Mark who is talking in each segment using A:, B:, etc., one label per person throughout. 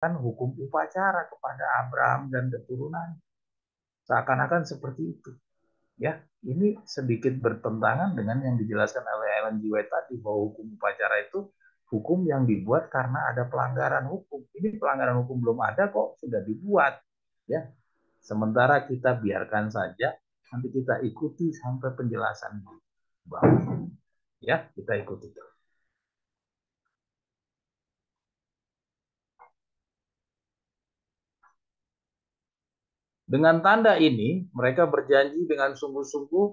A: hukum upacara kepada Abraham dan keturunan. Seakan-akan seperti itu. Ya, ini sedikit bertentangan dengan yang dijelaskan oleh Ellen G. White tadi, bahwa hukum upacara itu hukum yang dibuat karena ada pelanggaran hukum. Ini pelanggaran hukum belum ada kok sudah dibuat. Ya, sementara kita biarkan saja, nanti kita ikuti sampai penjelasan di bawah. Ya, kita ikuti terus. Dengan tanda ini, mereka berjanji dengan sungguh-sungguh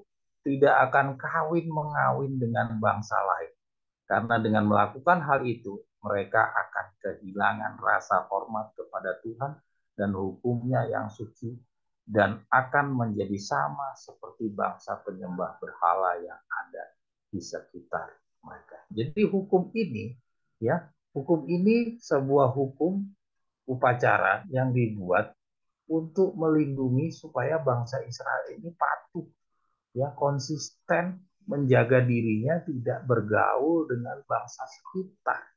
A: tidak akan kawin mengawin dengan bangsa lain. Karena dengan melakukan hal itu, mereka akan kehilangan rasa hormat kepada Tuhan dan hukumnya yang suci, dan akan menjadi sama seperti bangsa penyembah berhala yang ada di sekitar mereka. Jadi hukum ini, ya, hukum ini sebuah hukum upacara yang dibuat untuk melindungi supaya bangsa Israel ini patuh, ya, konsisten menjaga dirinya tidak bergaul dengan bangsa sekitar.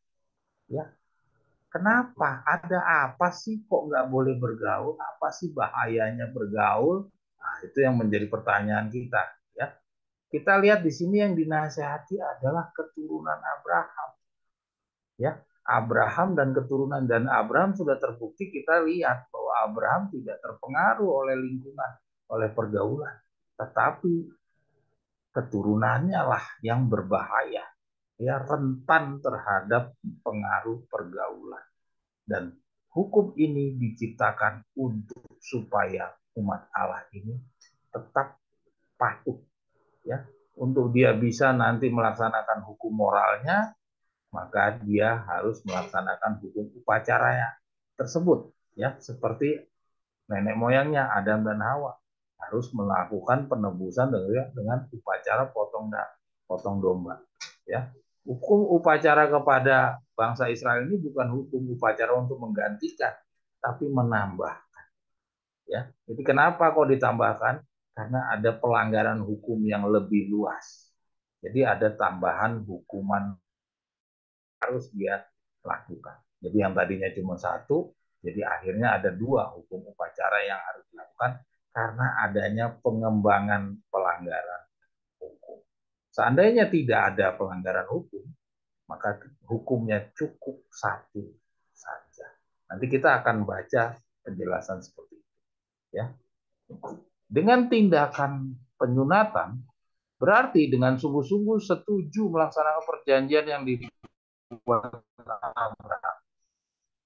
A: Ya, kenapa? Ada apa sih kok nggak boleh bergaul? Apa sih bahayanya bergaul? Nah, itu yang menjadi pertanyaan kita. Ya, kita lihat di sini yang dinasehati adalah keturunan Abraham. Ya, Abraham dan keturunan, dan Abraham sudah terbukti, kita lihat bahwa Abraham tidak terpengaruh oleh lingkungan, oleh pergaulan, tetapi keturunannya lah yang berbahaya, ya, rentan terhadap pengaruh pergaulan. Dan hukum ini diciptakan untuk supaya umat Allah ini tetap patuh, ya, untuk dia bisa nanti melaksanakan hukum moralnya, maka dia harus melaksanakan hukum upacaranya tersebut, ya, seperti nenek moyangnya Adam dan Hawa harus melakukan penebusan dengan upacara potong domba, ya. Hukum upacara kepada bangsa Israel ini bukan hukum upacara untuk menggantikan, tapi menambah, ya. Jadi kenapa kok ditambahkan? Karena ada pelanggaran hukum yang lebih luas. Jadi ada tambahan hukuman harus dia lakukan. Jadi yang tadinya cuma satu, jadi akhirnya ada dua hukum upacara yang harus dilakukan karena adanya pengembangan pelanggaran hukum. Seandainya tidak ada pelanggaran hukum, maka hukumnya cukup satu saja. Nanti kita akan baca penjelasan seperti itu. Ya. Dengan tindakan penyunatan, berarti dengan sungguh-sungguh setuju melaksanakan perjanjian yang dibuat Abraham,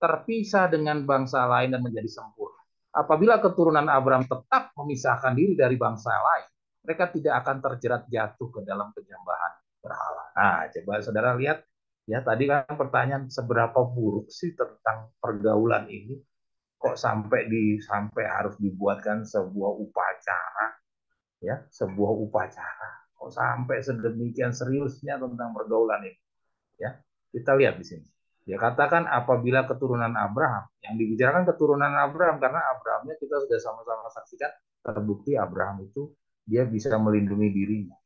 A: terpisah dengan bangsa lain dan menjadi sempurna. Apabila keturunan Abraham tetap memisahkan diri dari bangsa lain, mereka tidak akan terjerat jatuh ke dalam penyembahan berhala. Nah, coba saudara lihat, ya, tadi kan pertanyaan seberapa buruk sih tentang pergaulan ini, kok sampai harus dibuatkan sebuah upacara, ya, sebuah upacara. Kok sampai sedemikian seriusnya tentang pergaulan ini, ya. Kita lihat di sini. Dia katakan apabila keturunan Abraham, yang dibicarakan keturunan Abraham karena Abrahamnya kita sudah sama-sama saksikan, terbukti Abraham itu dia bisa melindungi dirinya.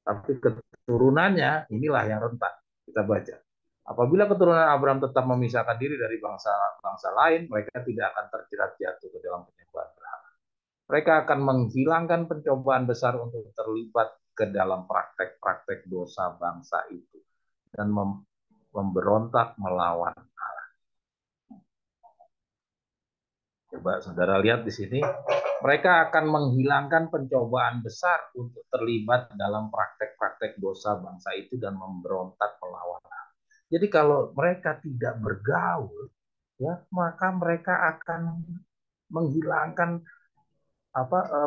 A: Tapi keturunannya inilah yang rentan. Kita baca. Apabila keturunan Abraham tetap memisahkan diri dari bangsa-bangsa lain, mereka tidak akan terjerat jatuh ke dalam penyembahan berhala. Mereka akan menghilangkan pencobaan besar untuk terlibat ke dalam praktek-praktek dosa bangsa itu dan memberontak melawan. Coba saudara lihat di sini, mereka akan menghilangkan pencobaan besar untuk terlibat dalam praktek-praktek dosa bangsa itu dan memberontak melawan. Jadi kalau mereka tidak bergaul, ya, maka mereka akan menghilangkan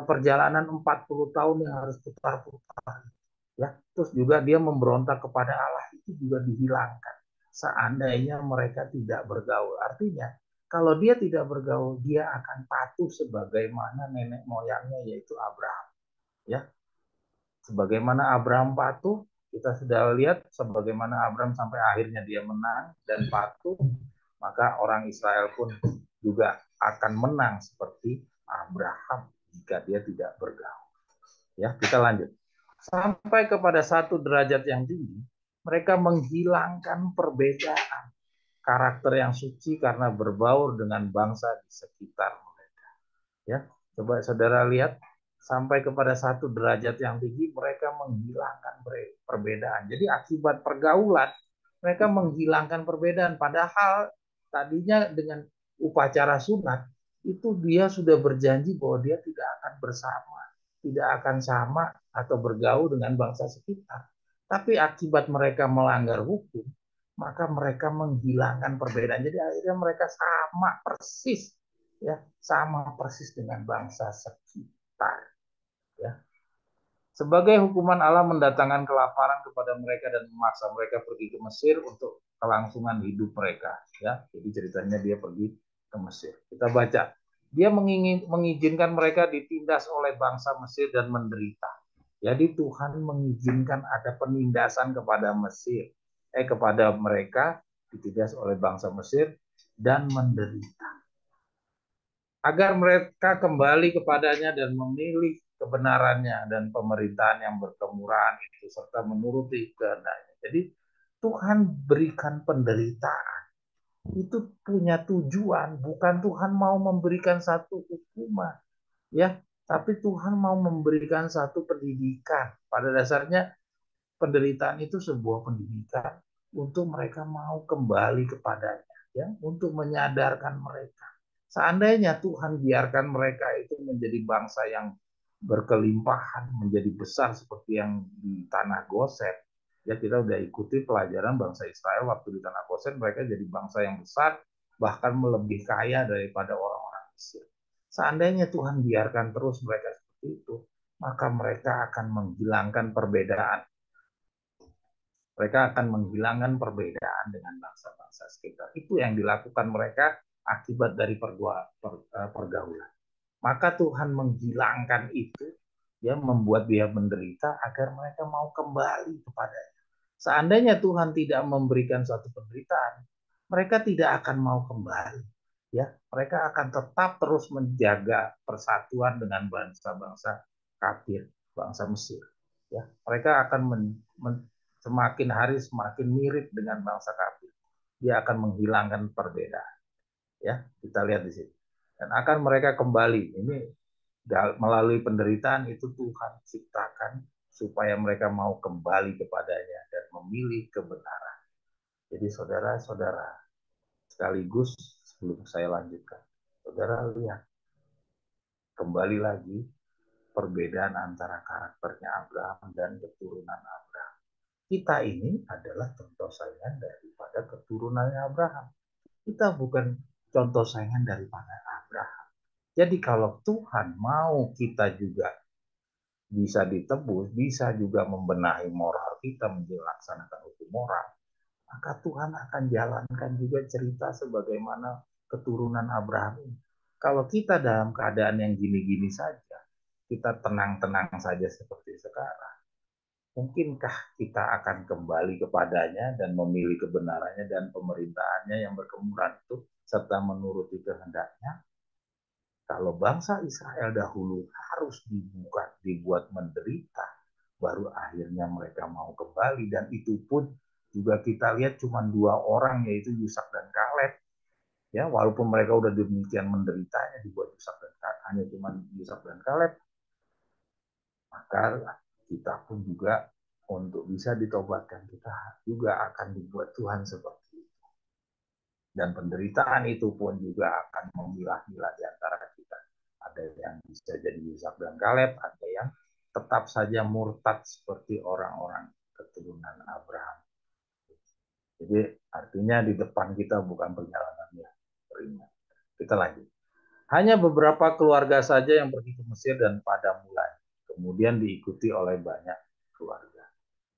A: perjalanan 40 tahun yang harus putar-putar, ya. Terus juga dia memberontak kepada Allah itu juga dihilangkan seandainya mereka tidak bergaul. Artinya kalau dia tidak bergaul, dia akan patuh sebagaimana nenek moyangnya, yaitu Abraham, ya. Sebagaimana Abraham patuh, kita sudah lihat sebagaimana Abraham sampai akhirnya dia menang dan patuh, maka orang Israel pun juga akan menang seperti Abraham jika dia tidak bergaul. Ya, kita lanjut. Sampai kepada satu derajat yang tinggi, mereka menghilangkan perbedaan. karakter yang suci karena berbaur dengan bangsa di sekitar mereka. Ya, coba saudara lihat, sampai kepada satu derajat yang tinggi mereka menghilangkan perbedaan. Jadi akibat pergaulan mereka menghilangkan perbedaan. Padahal tadinya dengan upacara sunat itu dia sudah berjanji bahwa dia tidak akan bersama, tidak akan sama atau bergaul dengan bangsa sekitar. Tapi akibat mereka melanggar hukum, maka mereka menghilangkan perbedaan. Jadi akhirnya mereka sama persis, ya, sama persis dengan bangsa sekitar, ya. Sebagai hukuman Allah mendatangkan kelaparan kepada mereka dan memaksa mereka pergi ke Mesir untuk kelangsungan hidup mereka, ya. Jadi ceritanya dia pergi ke Mesir. Kita baca, dia mengizinkan mereka ditindas oleh bangsa Mesir dan menderita. Jadi Tuhan mengizinkan ada penindasan kepada Mesir, kepada mereka ditindas oleh bangsa Mesir dan menderita, agar mereka kembali kepadanya dan memilih kebenarannya dan pemerintahan yang berkemurahan itu serta menuruti kehendaknya. Jadi Tuhan berikan penderitaan itu punya tujuan, bukan Tuhan mau memberikan satu hukuman, ya, tapi Tuhan mau memberikan satu pendidikan. Pada dasarnya penderitaan itu sebuah pendidikan untuk mereka mau kembali kepadanya, ya, untuk menyadarkan mereka. Seandainya Tuhan biarkan mereka itu menjadi bangsa yang berkelimpahan, menjadi besar seperti yang di tanah Gosen, ya, kita udah ikuti pelajaran bangsa Israel waktu di tanah Gosen, mereka jadi bangsa yang besar, bahkan lebih kaya daripada orang-orang Mesir. Seandainya Tuhan biarkan terus mereka seperti itu, maka mereka akan menghilangkan perbedaan. Mereka akan menghilangkan perbedaan dengan bangsa-bangsa sekitar. Itu yang dilakukan mereka akibat dari pergaulan. Maka Tuhan menghilangkan itu, ya, membuat dia menderita agar mereka mau kembali kepadanya. Seandainya Tuhan tidak memberikan suatu penderitaan, mereka tidak akan mau kembali. Ya, mereka akan tetap terus menjaga persatuan dengan bangsa-bangsa kafir, bangsa Mesir. Ya, mereka akan semakin hari semakin mirip dengan bangsa kafir. Dia akan menghilangkan perbedaan. Ya, kita lihat di sini. Dan akan mereka kembali. Ini melalui penderitaan itu Tuhan ciptakan supaya mereka mau kembali kepadanya dan memilih kebenaran. Jadi saudara-saudara, sekaligus sebelum saya lanjutkan, saudara lihat kembali lagi perbedaan antara karakternya Abraham dan keturunan Abraham. Kita ini adalah contoh saingan daripada keturunannya Abraham. Kita bukan contoh saingan daripada Abraham. Jadi kalau Tuhan mau kita juga bisa ditebus, bisa juga membenahi moral kita, melaksanakan hukum moral, maka Tuhan akan jalankan juga cerita sebagaimana keturunan Abraham ini. Kalau kita dalam keadaan yang gini-gini saja, kita tenang-tenang saja seperti sekarang, mungkinkah kita akan kembali kepadanya dan memilih kebenarannya dan pemerintahannya yang berkemurahan itu serta menuruti kehendaknya? Kalau bangsa Israel dahulu harus dibuat menderita, baru akhirnya mereka mau kembali. Dan itu pun juga kita lihat cuma 2 orang, yaitu Yusak dan Kaleb. Ya, walaupun mereka udah demikian menderitanya dibuat Yusak dan Kaleb, hanya cuma Yusak dan Kaleb, maka kita pun juga untuk bisa ditobatkan kita juga akan dibuat Tuhan seperti itu. Dan penderitaan itu pun juga akan memilah-milah di antara kita. Ada yang bisa jadi Yusak dan Kaleb, ada yang tetap saja murtad seperti orang-orang keturunan Abraham. Jadi artinya di depan kita bukan perjalanan yang ringan. Kita lanjut. Hanya beberapa keluarga saja yang pergi ke Mesir dan pada mulai. Kemudian diikuti oleh banyak keluarga.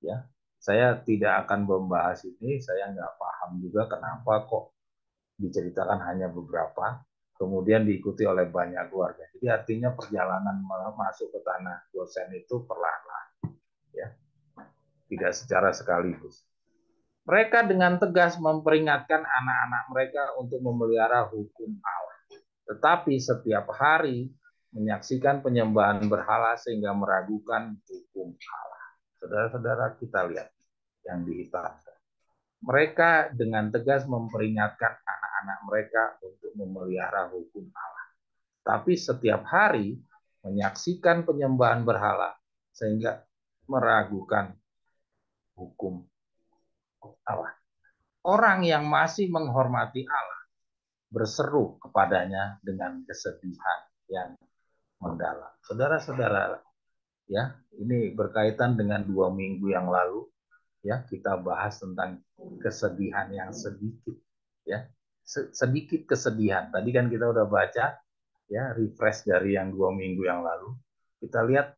A: Ya, saya tidak akan membahas ini. Saya nggak paham juga kenapa kok diceritakan hanya beberapa, kemudian diikuti oleh banyak keluarga. Jadi artinya perjalanan masuk ke tanah Gosen itu perlahan-lahan, ya, tidak secara sekaligus. Mereka dengan tegas memperingatkan anak-anak mereka untuk memelihara hukum Allah. Tetapi setiap hari menyaksikan penyembahan berhala sehingga meragukan hukum Allah. Saudara-saudara, kita lihat yang dihitamkan. mereka dengan tegas memperingatkan anak-anak mereka untuk memelihara hukum Allah. Tapi setiap hari menyaksikan penyembahan berhala sehingga meragukan hukum Allah. Orang yang masih menghormati Allah berseru kepadanya dengan kesedihan yang mendalam. Saudara-saudara, ya, ini berkaitan dengan 2 minggu yang lalu, ya, kita bahas tentang kesedihan yang sedikit, ya, sedikit kesedihan. Tadi kan kita udah baca, ya, refresh dari yang 2 minggu yang lalu. Kita lihat,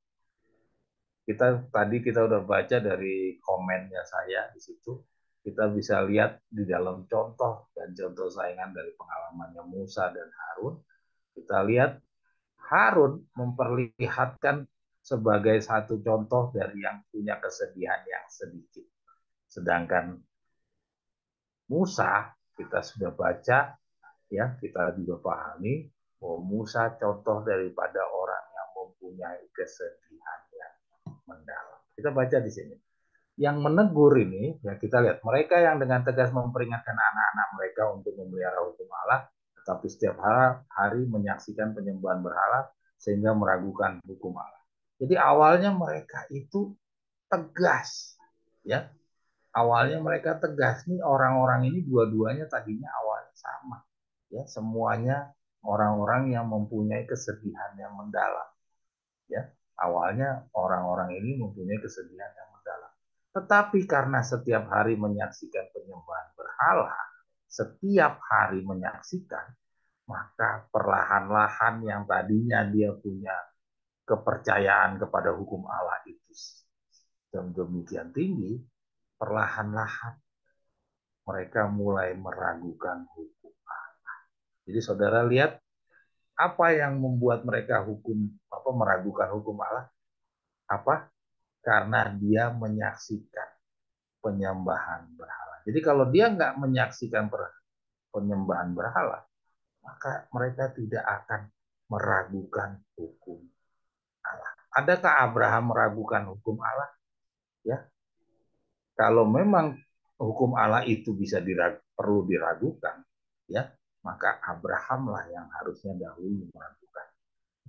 A: kita udah baca dari komennya saya di situ. Kita bisa lihat di dalam contoh dan contoh saingan dari pengalamannya Musa dan Harun. Kita lihat Harun memperlihatkan sebagai satu contoh dari yang punya kesedihan yang sedikit. Sedangkan Musa, kita sudah baca, ya, kita juga pahami bahwa Musa contoh daripada orang yang mempunyai kesedihan yang mendalam. Kita baca di sini. Yang menegur ini, ya, kita lihat mereka yang dengan tegas memperingatkan anak-anak mereka untuk memelihara hukum Allah, tetapi setiap hari menyaksikan penyembahan berhala sehingga meragukan hukum Allah. Jadi awalnya mereka itu tegas, ya. Awalnya mereka tegas nih, orang-orang ini dua-duanya tadinya awalnya sama, ya, semuanya orang-orang yang mempunyai kesedihan yang mendalam, ya. Awalnya orang-orang ini mempunyai kesedihan yang mendalam. Tetapi karena setiap hari menyaksikan penyembahan berhala, setiap hari menyaksikan, maka perlahan-lahan yang tadinya dia punya kepercayaan kepada hukum Allah itu demikian tinggi, perlahan-lahan mereka mulai meragukan hukum Allah. Jadi saudara lihat apa yang membuat mereka meragukan hukum Allah? Apa? Karena dia menyaksikan penyembahan berhala. Jadi kalau dia nggak menyaksikan penyembahan berhala, maka mereka tidak akan meragukan hukum Allah. Adakah Abraham meragukan hukum Allah? Ya, kalau memang hukum Allah itu perlu diragukan, ya, maka Abraham lah yang harusnya dahulu meragukan.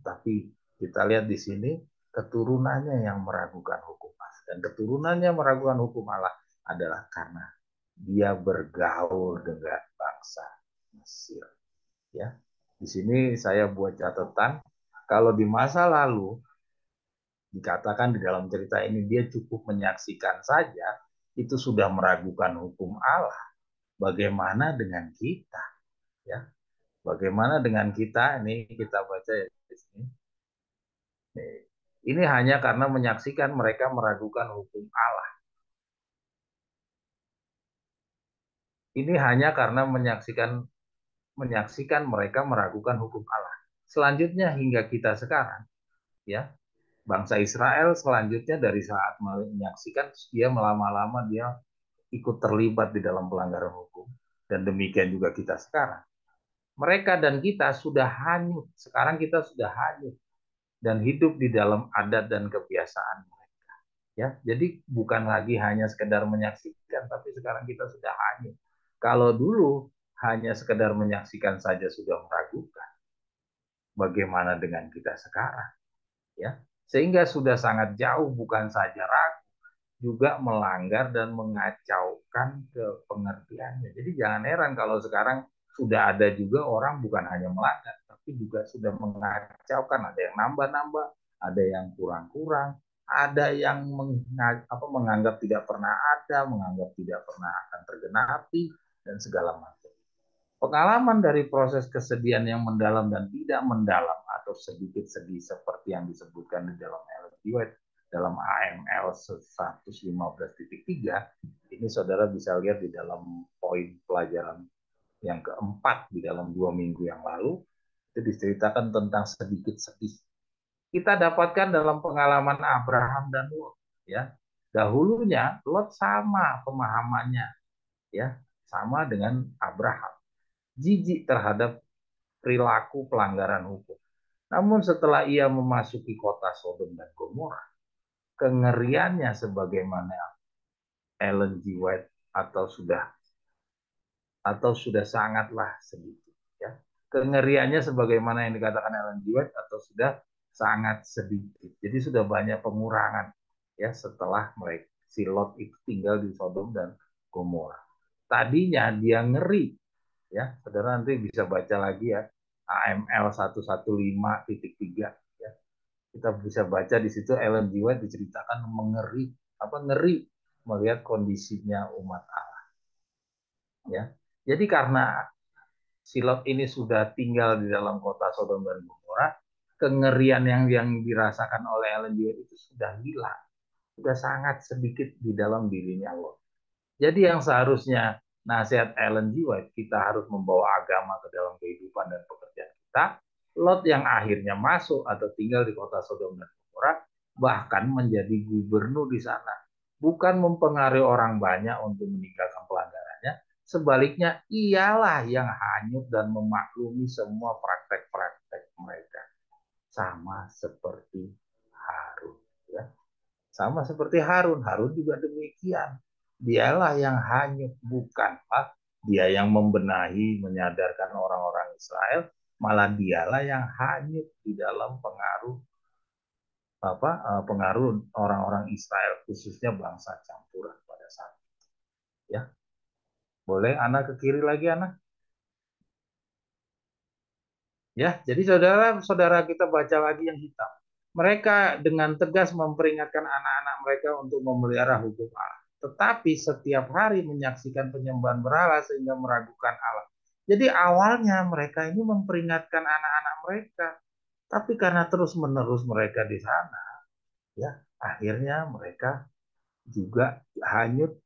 A: Tapi kita lihat di sini keturunannya yang meragukan hukum Allah, dan keturunannya meragukan hukum Allah adalah karena dia bergaul dengan bangsa Mesir. Ya, di sini saya buat catatan, kalau di masa lalu dikatakan di dalam cerita ini dia cukup menyaksikan saja, itu sudah meragukan hukum Allah. Bagaimana dengan kita? Ya, bagaimana dengan kita? Ini kita baca ya di sini. Ini hanya karena menyaksikan mereka meragukan hukum Allah. Ini hanya karena menyaksikan mereka meragukan hukum Allah. Selanjutnya hingga kita sekarang, ya, bangsa Israel selanjutnya dari saat menyaksikan dia lama-lama dia ikut terlibat di dalam pelanggaran hukum, dan demikian juga kita sekarang. Mereka dan kita sudah hanyut. Sekarang kita sudah hanyut dan hidup di dalam adat dan kebiasaan mereka. Ya, jadi bukan lagi hanya sekedar menyaksikan, tapi sekarang kita sudah hanyut. Kalau dulu hanya sekedar menyaksikan saja sudah meragukan, bagaimana dengan kita sekarang? Ya, sehingga sudah sangat jauh, bukan saja ragu, juga melanggar dan mengacaukan ke pengertiannya. Jadi jangan heran kalau sekarang sudah ada juga orang bukan hanya melanggar, tapi juga sudah mengacaukan. Ada yang nambah-nambah, ada yang kurang-kurang, ada yang menganggap tidak pernah ada, menganggap tidak pernah akan tergenapi, dan segala macam. Pengalaman dari proses kesedihan yang mendalam dan tidak mendalam atau sedikit sedih seperti yang disebutkan di dalam Ellen G. White dalam AML 115.3, ini saudara bisa lihat di dalam poin pelajaran yang keempat di dalam 2 minggu yang lalu, itu diceritakan tentang sedikit sedih. Kita dapatkan dalam pengalaman Abraham dan Lot, ya. Dahulunya Lot sama pemahamannya, ya, sama dengan Abraham, jijik terhadap perilaku pelanggaran hukum. Namun setelah ia memasuki kota Sodom dan Gomora, kengeriannya sebagaimana Ellen G. White atau sudah sangatlah sedikit, ya. Kengeriannya sebagaimana yang dikatakan Ellen G. White, atau sudah sangat sedikit. Jadi sudah banyak pengurangan, ya, setelah mereka si Lot itu tinggal di Sodom dan Gomora. Tadinya dia ngeri, ya. Saudara nanti bisa baca lagi, ya, AML 115.3, ya. Kita bisa baca di situ Ellen G. White diceritakan ngeri melihat kondisinya umat Allah, ya. Jadi karena si Lot ini sudah tinggal di dalam kota Sodom dan Gomora, kengerian yang dirasakan oleh Ellen G. White itu sudah hilang, sudah sangat sedikit di dalam dirinya Lot. Jadi yang seharusnya nasihat Ellen G. White, kita harus membawa agama ke dalam kehidupan dan pekerjaan kita. Lot yang akhirnya masuk atau tinggal di kota Sodom dan Gomora, bahkan menjadi gubernur di sana, bukan mempengaruhi orang banyak untuk meninggalkan pelanggarannya. Sebaliknya, ialah yang hanyut dan memaklumi semua praktek-praktek mereka. Sama seperti Harun, ya. Sama seperti Harun. Harun juga demikian. Dialah yang hanyut, bukanlah dia yang membenahi, menyadarkan orang-orang Israel, malah dialah yang hanyut di dalam pengaruh orang-orang Israel, khususnya bangsa campuran pada saat itu, ya. Boleh anak ke kiri lagi, anak? Ya, jadi saudara-saudara kita baca lagi yang hitam. Mereka dengan tegas memperingatkan anak-anak mereka untuk memelihara hukum Allah. Tetapi setiap hari menyaksikan penyembahan berhala sehingga meragukan Allah. Jadi awalnya mereka ini memperingatkan anak-anak mereka. Tapi karena terus-menerus mereka di sana, ya, akhirnya mereka juga hanyut.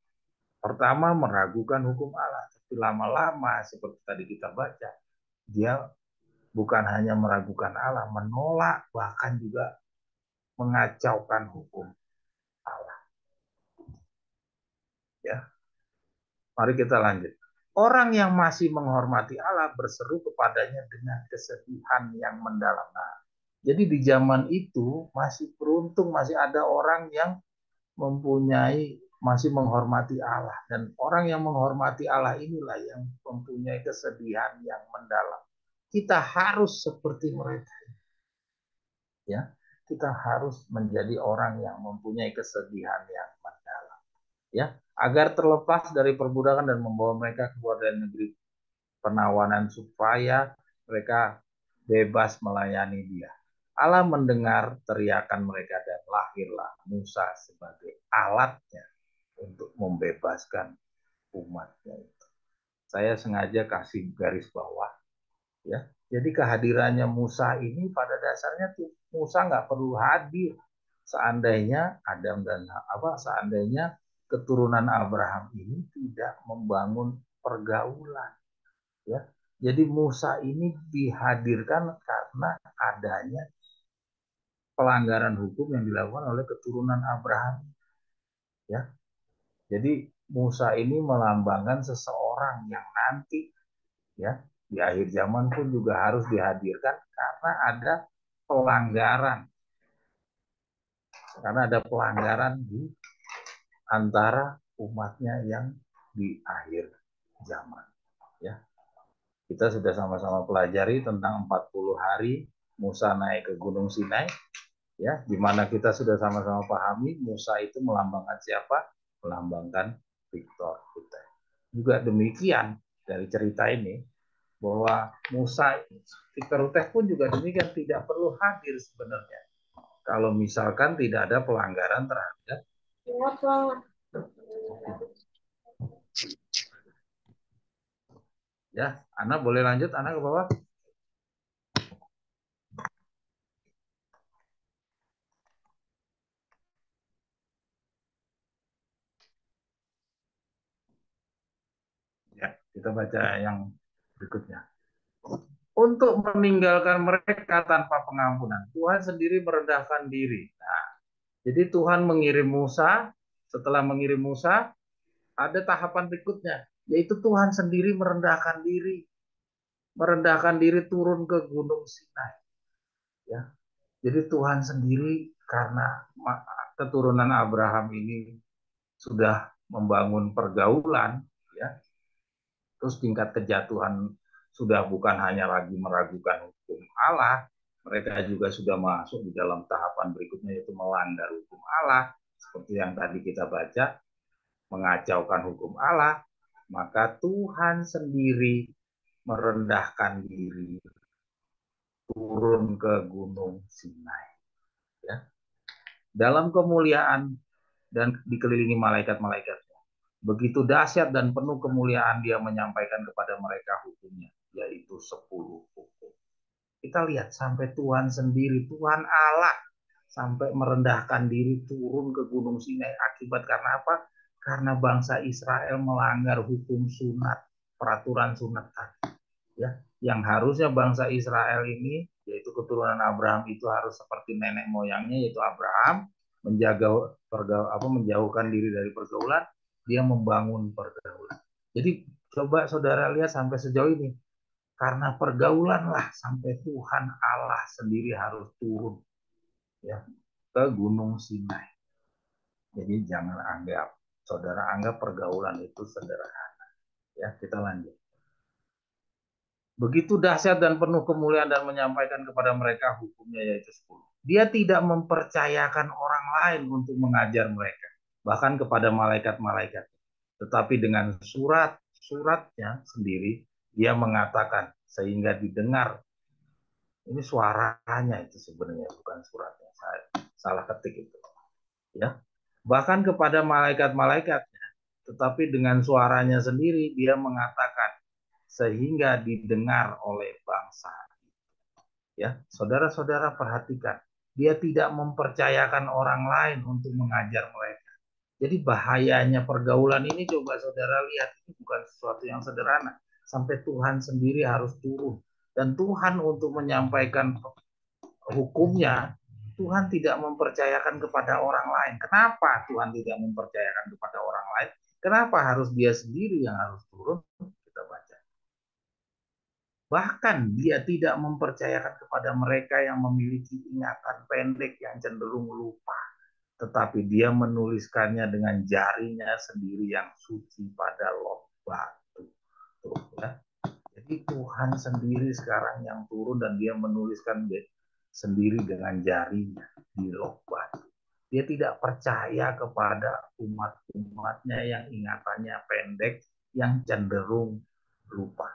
A: Pertama meragukan hukum Allah. Tapi lama-lama seperti tadi kita baca, dia bukan hanya meragukan Allah, menolak, bahkan juga mengacaukan hukum Allah. Ya, mari kita lanjut. Orang yang masih menghormati Allah berseru kepadanya dengan kesedihan yang mendalam. Nah, jadi di zaman itu masih beruntung, masih ada orang yang masih menghormati Allah, dan orang yang menghormati Allah inilah yang mempunyai kesedihan yang mendalam. Kita harus seperti mereka, ya. Kita harus menjadi orang yang mempunyai kesedihan yang mendalam, ya, agar terlepas dari perbudakan dan membawa mereka keluar dari negeri penawanan supaya mereka bebas melayani Dia. Allah mendengar teriakan mereka dan lahirlah Musa sebagai alatnya untuk membebaskan umatnya itu. Saya sengaja kasih garis bawah, ya. Jadi kehadirannya Musa ini pada dasarnya tuh Musa nggak perlu hadir seandainya seandainya keturunan Abraham ini tidak membangun pergaulan, ya. Jadi Musa ini dihadirkan karena adanya pelanggaran hukum yang dilakukan oleh keturunan Abraham, ya. Jadi Musa ini melambangkan seseorang yang nanti, ya, di akhir zaman pun juga harus dihadirkan karena ada pelanggaran di antara umatnya yang di akhir zaman, ya. Kita sudah sama-sama pelajari tentang 40 hari Musa naik ke Gunung Sinai, ya, di mana kita sudah sama-sama pahami Musa itu melambangkan siapa? Melambangkan Victor Huter. Juga demikian dari cerita ini, bahwa Musa, Victor Huter pun juga demikian, tidak perlu hadir sebenarnya kalau misalkan tidak ada pelanggaran terhadap. Ya, Ana boleh lanjut, Ana ke bawah. Ya, kita baca yang berikutnya. Untuk meninggalkan mereka tanpa pengampunan, Tuhan sendiri merendahkan diri. Nah, jadi Tuhan mengirim Musa, setelah mengirim Musa, ada tahapan berikutnya, yaitu Tuhan sendiri merendahkan diri turun ke Gunung Sinai. Ya, jadi Tuhan sendiri, karena keturunan Abraham ini sudah membangun pergaulan, ya, terus tingkat kejatuhan sudah bukan hanya lagi meragukan hukum Allah, mereka juga sudah masuk di dalam tahapan berikutnya, yaitu melanggar hukum Allah, seperti yang tadi kita baca, mengacaukan hukum Allah. Maka Tuhan sendiri merendahkan diri, turun ke gunung Sinai, ya, dalam kemuliaan dan dikelilingi malaikat-malaikat. Begitu dahsyat dan penuh kemuliaan dia menyampaikan kepada mereka hukumnya, yaitu 10 hukum. Kita lihat sampai Tuhan sendiri, Tuhan Allah, sampai merendahkan diri turun ke gunung Sinai. Akibat karena apa? Karena bangsa Israel melanggar hukum sunat, peraturan sunat tadi. Ya, yang harusnya bangsa Israel ini, yaitu keturunan Abraham, itu harus seperti nenek moyangnya, yaitu Abraham, menjauhkan diri dari pergaulan, dia membangun pergaulan. Jadi coba saudara lihat sampai sejauh ini, karena pergaulan lah sampai Tuhan Allah sendiri harus turun, ya, ke gunung Sinai. Jadi jangan saudara anggap pergaulan itu sederhana. Ya, kita lanjut. Begitu dahsyat dan penuh kemuliaan dan menyampaikan kepada mereka hukumnya, yaitu 10. Dia tidak mempercayakan orang lain untuk mengajar mereka, bahkan kepada malaikat-malaikat. Tetapi dengan suratnya sendiri, dia mengatakan sehingga didengar. Ini suaranya itu sebenarnya, bukan suratnya. Saya salah ketik itu. Ya. Bahkan kepada malaikat-malaikatnya, tetapi dengan suaranya sendiri dia mengatakan sehingga didengar oleh bangsa. Ya, saudara-saudara perhatikan, dia tidak mempercayakan orang lain untuk mengajar mereka. Jadi bahayanya pergaulan ini, coba saudara lihat, ini bukan sesuatu yang sederhana. Sampai Tuhan sendiri harus turun. Dan Tuhan untuk menyampaikan hukumnya, Tuhan tidak mempercayakan kepada orang lain. Kenapa Tuhan tidak mempercayakan kepada orang lain? Kenapa harus dia sendiri yang harus turun? Kita baca. Bahkan dia tidak mempercayakan kepada mereka yang memiliki ingatan pendek yang cenderung lupa. Tetapi dia menuliskannya dengan jarinya sendiri yang suci pada log batu. Tuh, ya. Jadi Tuhan sendiri sekarang yang turun dan dia menuliskan sendiri dengan jarinya di log batu. Dia tidak percaya kepada umat-umatnya yang ingatannya pendek, yang cenderung lupa.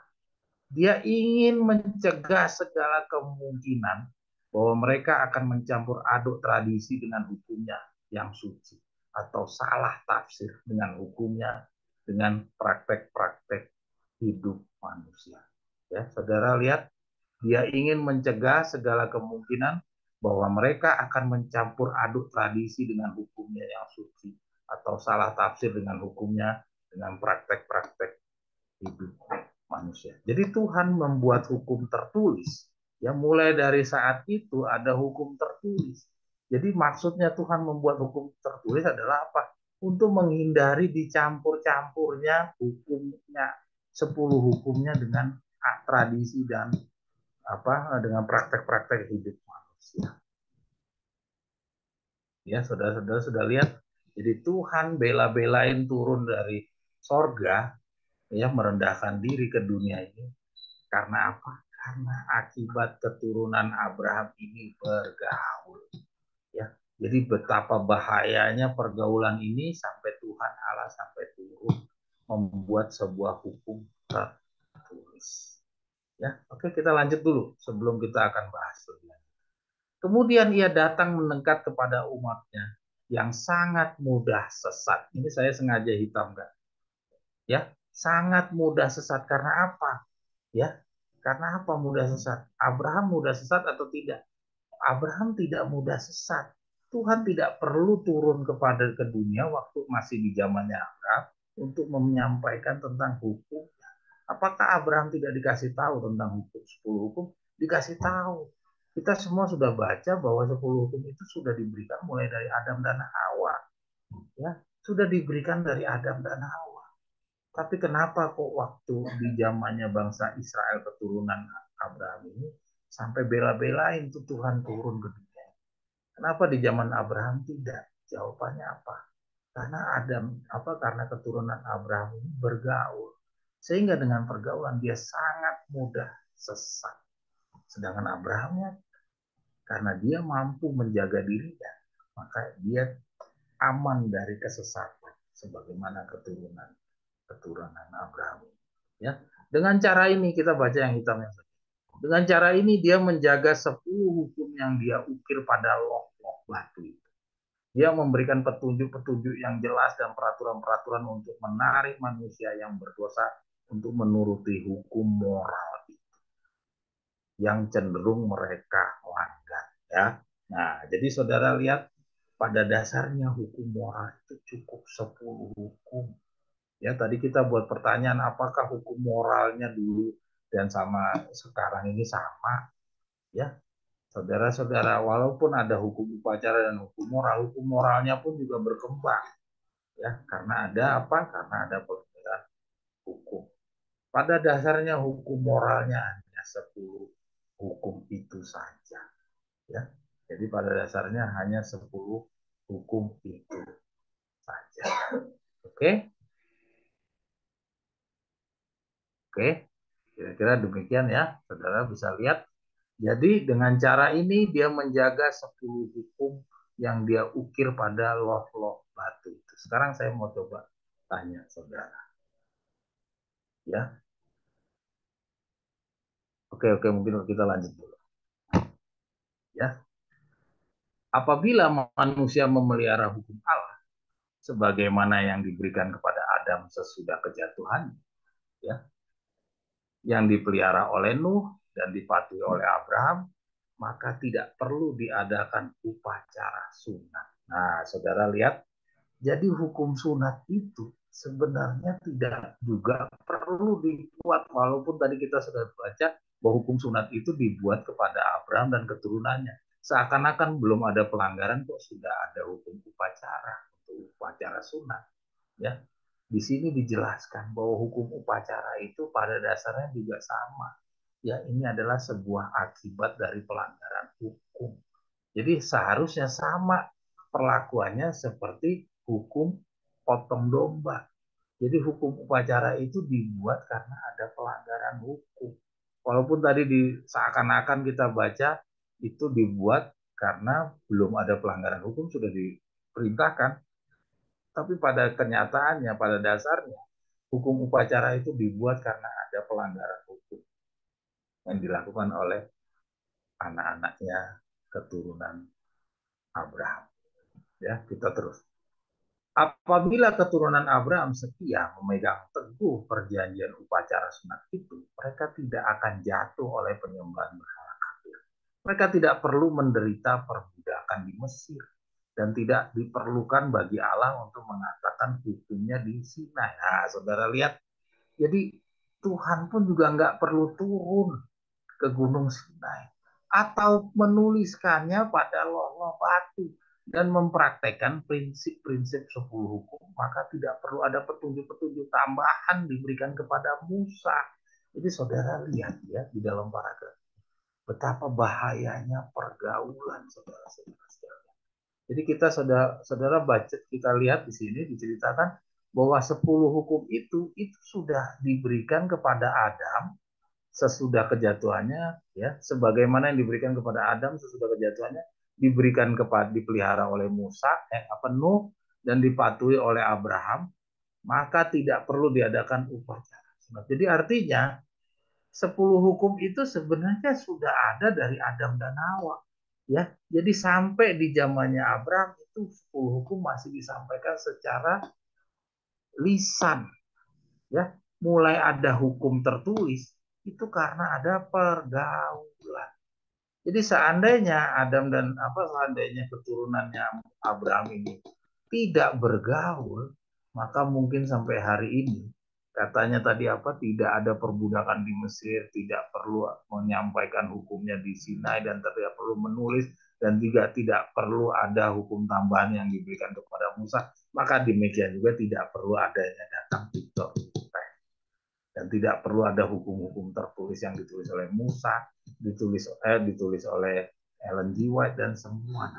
A: Dia ingin mencegah segala kemungkinan bahwa mereka akan mencampur aduk tradisi dengan hukumnya yang suci, atau salah tafsir dengan hukumnya, dengan praktek-praktek hidup manusia. Ya, saudara lihat, dia ingin mencegah segala kemungkinan bahwa mereka akan mencampur aduk tradisi dengan hukumnya yang suci, atau salah tafsir dengan hukumnya, dengan praktek-praktek hidup manusia. Jadi Tuhan membuat hukum tertulis. Ya, mulai dari saat itu ada hukum tertulis. Jadi maksudnya Tuhan membuat hukum tertulis adalah apa? Untuk menghindari dicampur-campurnya hukumnya, 10 hukumnya dengan tradisi dan dengan praktek-praktek hidup manusia. Ya, saudara-saudara sudah lihat. Jadi Tuhan bela-belain turun dari sorga, ya, merendahkan diri ke dunia ini. Karena apa? Karena akibat keturunan Abraham ini bergaul. Ya, jadi betapa bahayanya pergaulan ini sampai Tuhan Allah sampai turun membuat sebuah hukum tertulis. Ya, oke, kita lanjut dulu sebelum kita akan bahas lebih lanjut. Kemudian ia datang mendekat kepada umatnya yang sangat mudah sesat. Ini saya sengaja hitamkan. Ya, sangat mudah sesat karena apa? Ya, karena apa mudah sesat? Abraham mudah sesat atau tidak? Abraham tidak mudah sesat. Tuhan tidak perlu turun kepada ke dunia waktu masih di zamannya Abraham untuk menyampaikan tentang hukum. Apakah Abraham tidak dikasih tahu tentang hukum? 10 hukum dikasih tahu. Kita semua sudah baca bahwa 10 hukum itu sudah diberikan mulai dari Adam dan Hawa. Ya, sudah diberikan dari Adam dan Hawa. Tapi kenapa kok waktu di zamannya bangsa Israel keturunan Abraham ini sampai bela-belain tuh Tuhan turun ke dunia? Kenapa di zaman Abraham tidak? Jawabannya apa? Karena karena keturunan Abraham ini bergaul. Sehingga dengan pergaulan dia sangat mudah sesat. Sedangkan Abrahamnya karena dia mampu menjaga dirinya, maka dia aman dari kesesatan sebagaimana keturunan Abraham. Ya, dengan cara ini kita baca yang hitamnya. Dengan cara ini dia menjaga 10 hukum yang dia ukir pada loh-loh batu itu. Dia memberikan petunjuk-petunjuk yang jelas dan peraturan-peraturan untuk menarik manusia yang berdosa untuk menuruti hukum moral yang cenderung mereka langgar. Ya. Nah, jadi saudara lihat pada dasarnya hukum moral itu cukup 10 hukum. Ya, tadi kita buat pertanyaan apakah hukum moralnya dulu dan sama sekarang ini sama, ya. Saudara-saudara, walaupun ada hukum upacara dan hukum moralnya pun juga berkembang, ya, karena ada apa? Karena ada perbedaan hukum. Pada dasarnya hukum moralnya hanya 10 hukum itu saja, ya. Jadi pada dasarnya hanya 10 hukum itu saja. Oke? Oke. Kira-kira demikian ya. Saudara bisa lihat. Jadi dengan cara ini dia menjaga 10 hukum yang dia ukir pada loh-loh batu itu. Sekarang saya mau coba tanya saudara. Ya. Oke, mungkin kita lanjut dulu. Ya. Apabila manusia memelihara hukum Allah sebagaimana yang diberikan kepada Adam sesudah kejatuhan, ya, yang dipelihara oleh Nuh dan dipatuhi oleh Abraham, maka tidak perlu diadakan upacara sunat. Nah, saudara lihat, jadi hukum sunat itu sebenarnya tidak juga perlu dibuat, walaupun tadi kita sudah baca bahwa hukum sunat itu dibuat kepada Abraham dan keturunannya. Seakan-akan belum ada pelanggaran kok sudah ada hukum upacara untuk upacara sunat. Ya, di sini dijelaskan bahwa hukum upacara itu pada dasarnya juga sama. Ya, ini adalah sebuah akibat dari pelanggaran hukum. Jadi seharusnya sama perlakuannya seperti hukum potong domba. Jadi hukum upacara itu dibuat karena ada pelanggaran hukum. Walaupun tadi seakan-akan kita baca itu dibuat karena belum ada pelanggaran hukum sudah diperintahkan, tapi pada kenyataannya, pada dasarnya, hukum upacara itu dibuat karena ada pelanggaran hukum yang dilakukan oleh anak-anaknya keturunan Abraham. Ya, kita terus. Apabila keturunan Abraham setia memegang teguh perjanjian upacara sunat itu, mereka tidak akan jatuh oleh penyembahan berhala kafir. Mereka tidak perlu menderita perbudakan di Mesir dan tidak diperlukan bagi Allah untuk mengatakan hukumnya di Sinai. Nah, saudara lihat, jadi Tuhan pun juga nggak perlu turun ke Gunung Sinai atau menuliskannya pada loh-loh batu dan mempraktekkan prinsip-prinsip 10 hukum, maka tidak perlu ada petunjuk-petunjuk tambahan diberikan kepada Musa. Jadi saudara lihat ya di dalam paragraf betapa bahayanya pergaulan saudara-saudara. Jadi kita saudara baca, kita lihat di sini diceritakan bahwa 10 hukum itu sudah diberikan kepada Adam sesudah kejatuhannya, ya, sebagaimana yang diberikan kepada Adam sesudah kejatuhannya diberikan kepada dipelihara oleh Musa, Nuh, dan dipatuhi oleh Abraham, maka tidak perlu diadakan upacara. Jadi artinya 10 hukum itu sebenarnya sudah ada dari Adam dan Hawa. Ya, jadi sampai di zamannya Abraham itu 10 hukum masih disampaikan secara lisan. Ya, mulai ada hukum tertulis itu karena ada pergaulan. Jadi seandainya seandainya keturunannya Abraham ini tidak bergaul, maka mungkin sampai hari ini katanya tadi tidak ada perbudakan di Mesir, tidak perlu menyampaikan hukumnya di Sinai dan tidak perlu menulis dan juga tidak perlu ada hukum tambahan yang diberikan kepada Musa, maka demikian juga tidak perlu adanya datang Victor dan tidak perlu ada hukum-hukum tertulis yang ditulis oleh Musa, ditulis oleh Ellen G. White dan semua.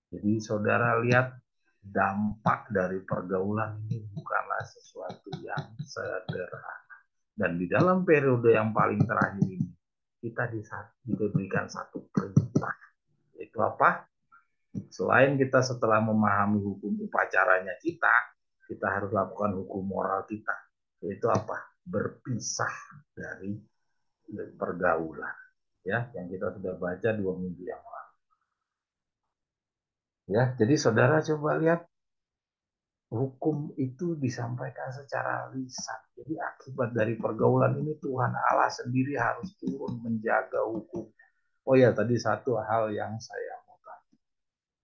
A: Jadi saudara lihat dampak dari pergaulan ini bukanlah sesuatu yang sederhana. Dan di dalam periode yang paling terakhir ini, kita diberikan satu perintah. Itu apa? Selain kita setelah memahami hukum upacaranya kita harus lakukan hukum moral kita. Yaitu apa? Berpisah dari pergaulan. Ya, yang kita sudah baca 2 minggu yang lalu. Ya, jadi saudara coba lihat, hukum itu disampaikan secara lisan. Jadi akibat dari pergaulan ini Tuhan Allah sendiri harus turun menjaga hukum. Oh ya, tadi satu hal yang saya mau tanya.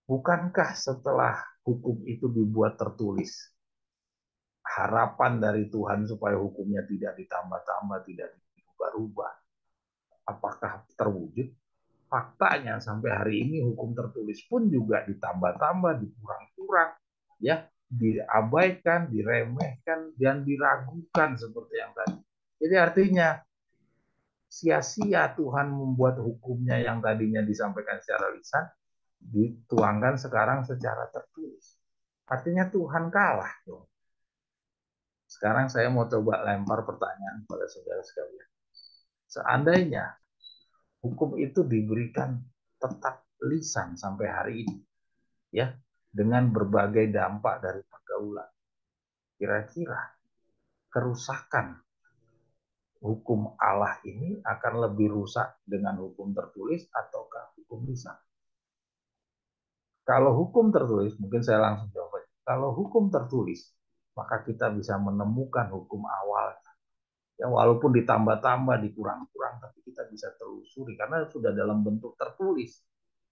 A: Bukankah setelah hukum itu dibuat tertulis, harapan dari Tuhan supaya hukumnya tidak ditambah-tambah, tidak diubah-ubah, apakah terwujud? Faktanya sampai hari ini hukum tertulis pun juga ditambah-tambah, dikurang-kurang, ya, diabaikan, diremehkan, dan diragukan seperti yang tadi. Jadi artinya sia-sia Tuhan membuat hukumnya yang tadinya disampaikan secara lisan, dituangkan sekarang secara tertulis. Artinya Tuhan kalah dong. Sekarang saya mau coba lempar pertanyaan pada saudara sekalian. Seandainya hukum itu diberikan tetap lisan sampai hari ini, ya, dengan berbagai dampak dari pergaulan, kira-kira kerusakan hukum Allah ini akan lebih rusak dengan hukum tertulis ataukah hukum lisan? Kalau hukum tertulis, mungkin saya langsung jawab. Kalau hukum tertulis, maka kita bisa menemukan hukum awal. Ya, walaupun ditambah-tambah, dikurang-kurang, tapi kita bisa telusuri karena sudah dalam bentuk tertulis.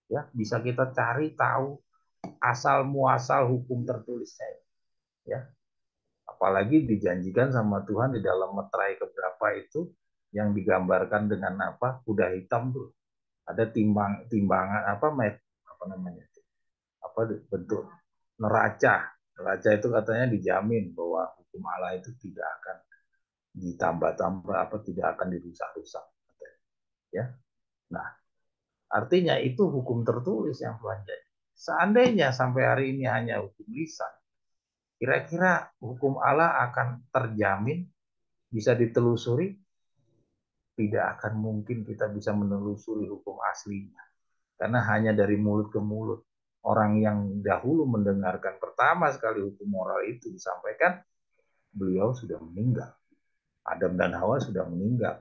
A: Ya, bisa kita cari tahu asal muasal hukum tertulisnya. Ya, apalagi dijanjikan sama Tuhan di dalam meterai keberapa itu yang digambarkan dengan apa? Kuda hitam tuh. Ada timbangan apa namanya? Apa bentuk neraca. Neraca itu katanya dijamin bahwa hukum Allah itu tidak akan ditambah-tambah, apa tidak akan dirusak-rusak. Ya. Nah, artinya itu hukum tertulis yang Tuhan jadi. Seandainya sampai hari ini hanya hukum lisan, kira-kira hukum Allah akan terjamin bisa ditelusuri? Tidak akan mungkin kita bisa menelusuri hukum aslinya. Karena hanya dari mulut ke mulut. Orang yang dahulu mendengarkan pertama sekali hukum moral itu disampaikan, beliau sudah meninggal. Adam dan Hawa sudah meninggal.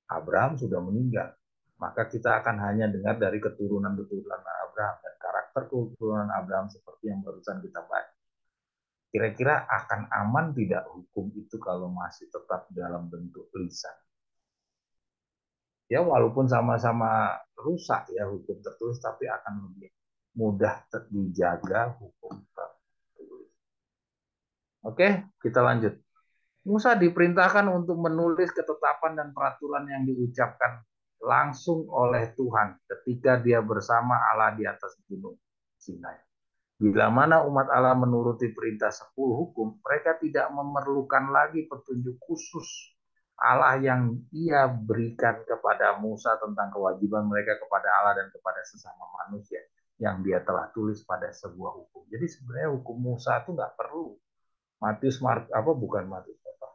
A: Abraham sudah meninggal. Maka kita akan hanya dengar dari keturunan-keturunan Abraham dan karakter keturunan Abraham seperti yang barusan kita bahas. Kira-kira akan aman tidak hukum itu kalau masih tetap dalam bentuk lisan? Ya walaupun sama-sama rusak ya hukum tertulis, tapi akan lebih mudah dijaga hukum tertulis. Oke, kita lanjut. Musa diperintahkan untuk menulis ketetapan dan peraturan yang diucapkan langsung oleh Tuhan ketika dia bersama Allah di atas gunung Sinai. Bila mana umat Allah menuruti perintah 10 hukum, mereka tidak memerlukan lagi petunjuk khusus Allah yang ia berikan kepada Musa tentang kewajiban mereka kepada Allah dan kepada sesama manusia yang dia telah tulis pada sebuah hukum. Jadi sebenarnya hukum Musa itu nggak perlu. Matius Mark apa bukan Matius apa?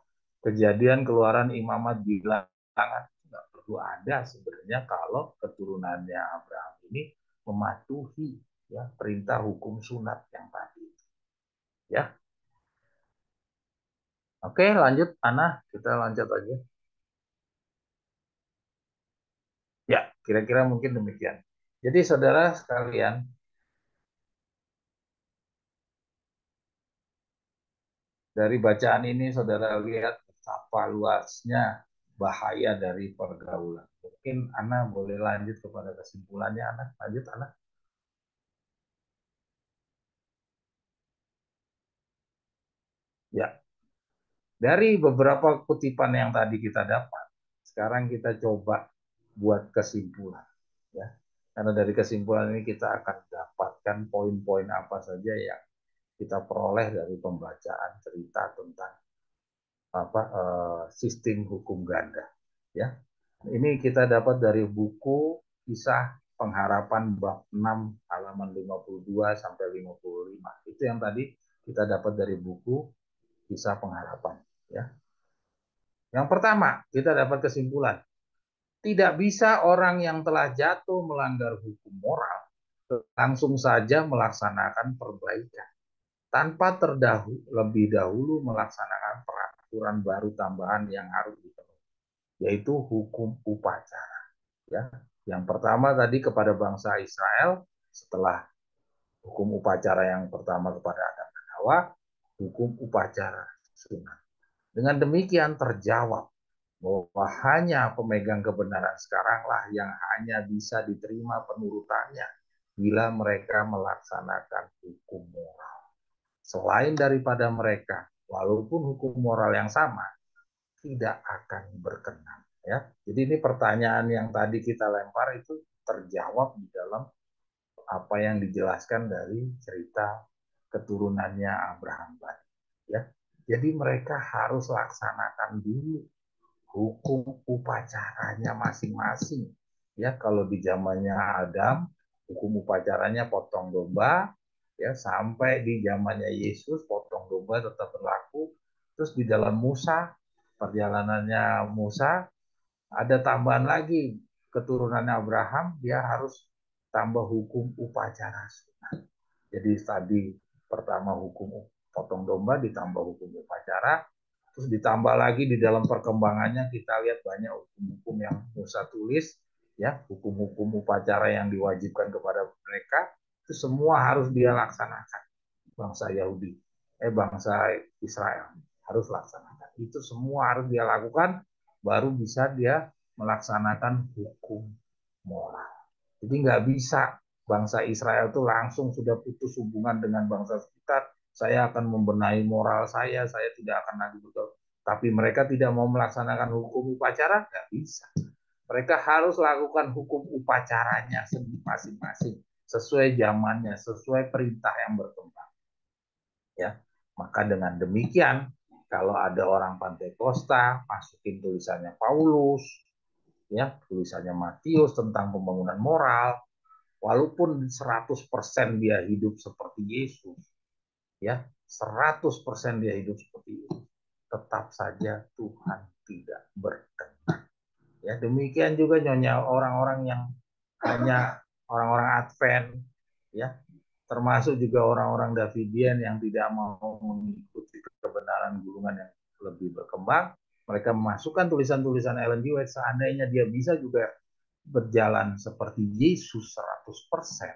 A: Kejadian Keluaran Imamat Bilangan nggak perlu ada sebenarnya kalau keturunannya Abraham ini mematuhi ya perintah hukum sunat yang tadi ya. Oke, lanjut Ana, kita lanjut aja. Ya, kira-kira mungkin demikian. Jadi saudara sekalian, dari bacaan ini saudara lihat betapa luasnya bahaya dari pergaulan. Mungkin Ana boleh lanjut kepada kesimpulannya, Ana. Lanjut, Ana. Ya, dari beberapa kutipan yang tadi kita dapat, sekarang kita coba buat kesimpulan. Ya. Karena dari kesimpulan ini kita akan dapatkan poin-poin apa saja yang kita peroleh dari pembacaan cerita tentang apa sistem hukum ganda. Ya. Ini kita dapat dari buku Kisah Pengharapan bab 6 halaman 52 sampai 55. Itu yang tadi kita dapat dari buku Kisah Pengharapan. Ya. Yang pertama, kita dapat kesimpulan. Tidak bisa orang yang telah jatuh melanggar hukum moral langsung saja melaksanakan perbaikan tanpa lebih dahulu melaksanakan peraturan baru tambahan yang harus dipenuhi, yaitu hukum upacara. Ya, yang pertama tadi kepada bangsa Israel setelah hukum upacara yang pertama kepada Adam dan Hawa, hukum upacara sunat. Dengan demikian terjawab bahwa hanya pemegang kebenaran sekaranglah yang hanya bisa diterima penurutannya bila mereka melaksanakan hukum moral. Selain daripada mereka, walaupun hukum moral yang sama, tidak akan berkenan. Ya, jadi ini pertanyaan yang tadi kita lempar itu terjawab di dalam apa yang dijelaskan dari cerita keturunannya Abraham tadi. Ya, jadi mereka harus laksanakan dulu hukum upacaranya masing-masing. Ya, kalau di zamannya Adam, hukum upacaranya potong domba, ya sampai di zamannya Yesus potong domba tetap berlaku. Terus di dalam Musa, perjalanannya Musa, ada tambahan lagi keturunannya Abraham, dia harus tambah hukum upacara sunat. Jadi tadi pertama hukum potong domba ditambah hukum upacara, terus ditambah lagi di dalam perkembangannya kita lihat banyak hukum-hukum yang Musa tulis, ya hukum-hukum upacara yang diwajibkan kepada mereka itu semua harus dia laksanakan. Bangsa Yahudi, bangsa Israel harus laksanakan. Itu semua harus dia lakukan, baru bisa dia melaksanakan hukum moral. Jadi nggak bisa bangsa Israel itu langsung sudah putus hubungan dengan bangsa sekitar. Saya akan membenahi moral saya tidak akan lagi bergaul. Tapi mereka tidak mau melaksanakan hukum upacara, nggak bisa. Mereka harus lakukan hukum upacaranya masing-masing sesuai zamannya, sesuai perintah yang berkembang. Ya, maka dengan demikian kalau ada orang Pantai Costa masukin tulisannya Paulus, ya tulisannya Matius tentang pembangunan moral, walaupun 100% dia hidup seperti Yesus, ya 100% dia hidup seperti Yesus, tetap saja Tuhan tidak berkenan. Ya demikian juga nyonya orang-orang yang hanya orang-orang Advent, ya termasuk juga orang-orang Davidian yang tidak mau mengikuti kebenaran gulungan yang lebih berkembang. Mereka memasukkan tulisan-tulisan Ellen G. White, seandainya dia bisa juga berjalan seperti Yesus 100%,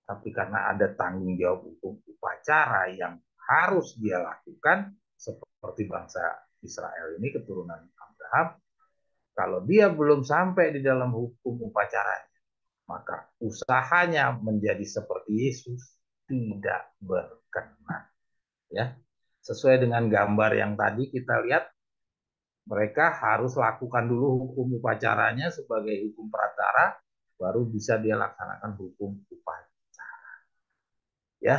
A: tapi karena ada tanggung jawab hukum upacara yang harus dia lakukan, seperti bangsa Israel ini keturunan Abraham, kalau dia belum sampai di dalam hukum upacaranya, maka usahanya menjadi seperti Yesus tidak berkenan. Ya, sesuai dengan gambar yang tadi kita lihat, mereka harus lakukan dulu hukum upacaranya sebagai hukum pratara, baru bisa dia laksanakan hukum upacara. Ya,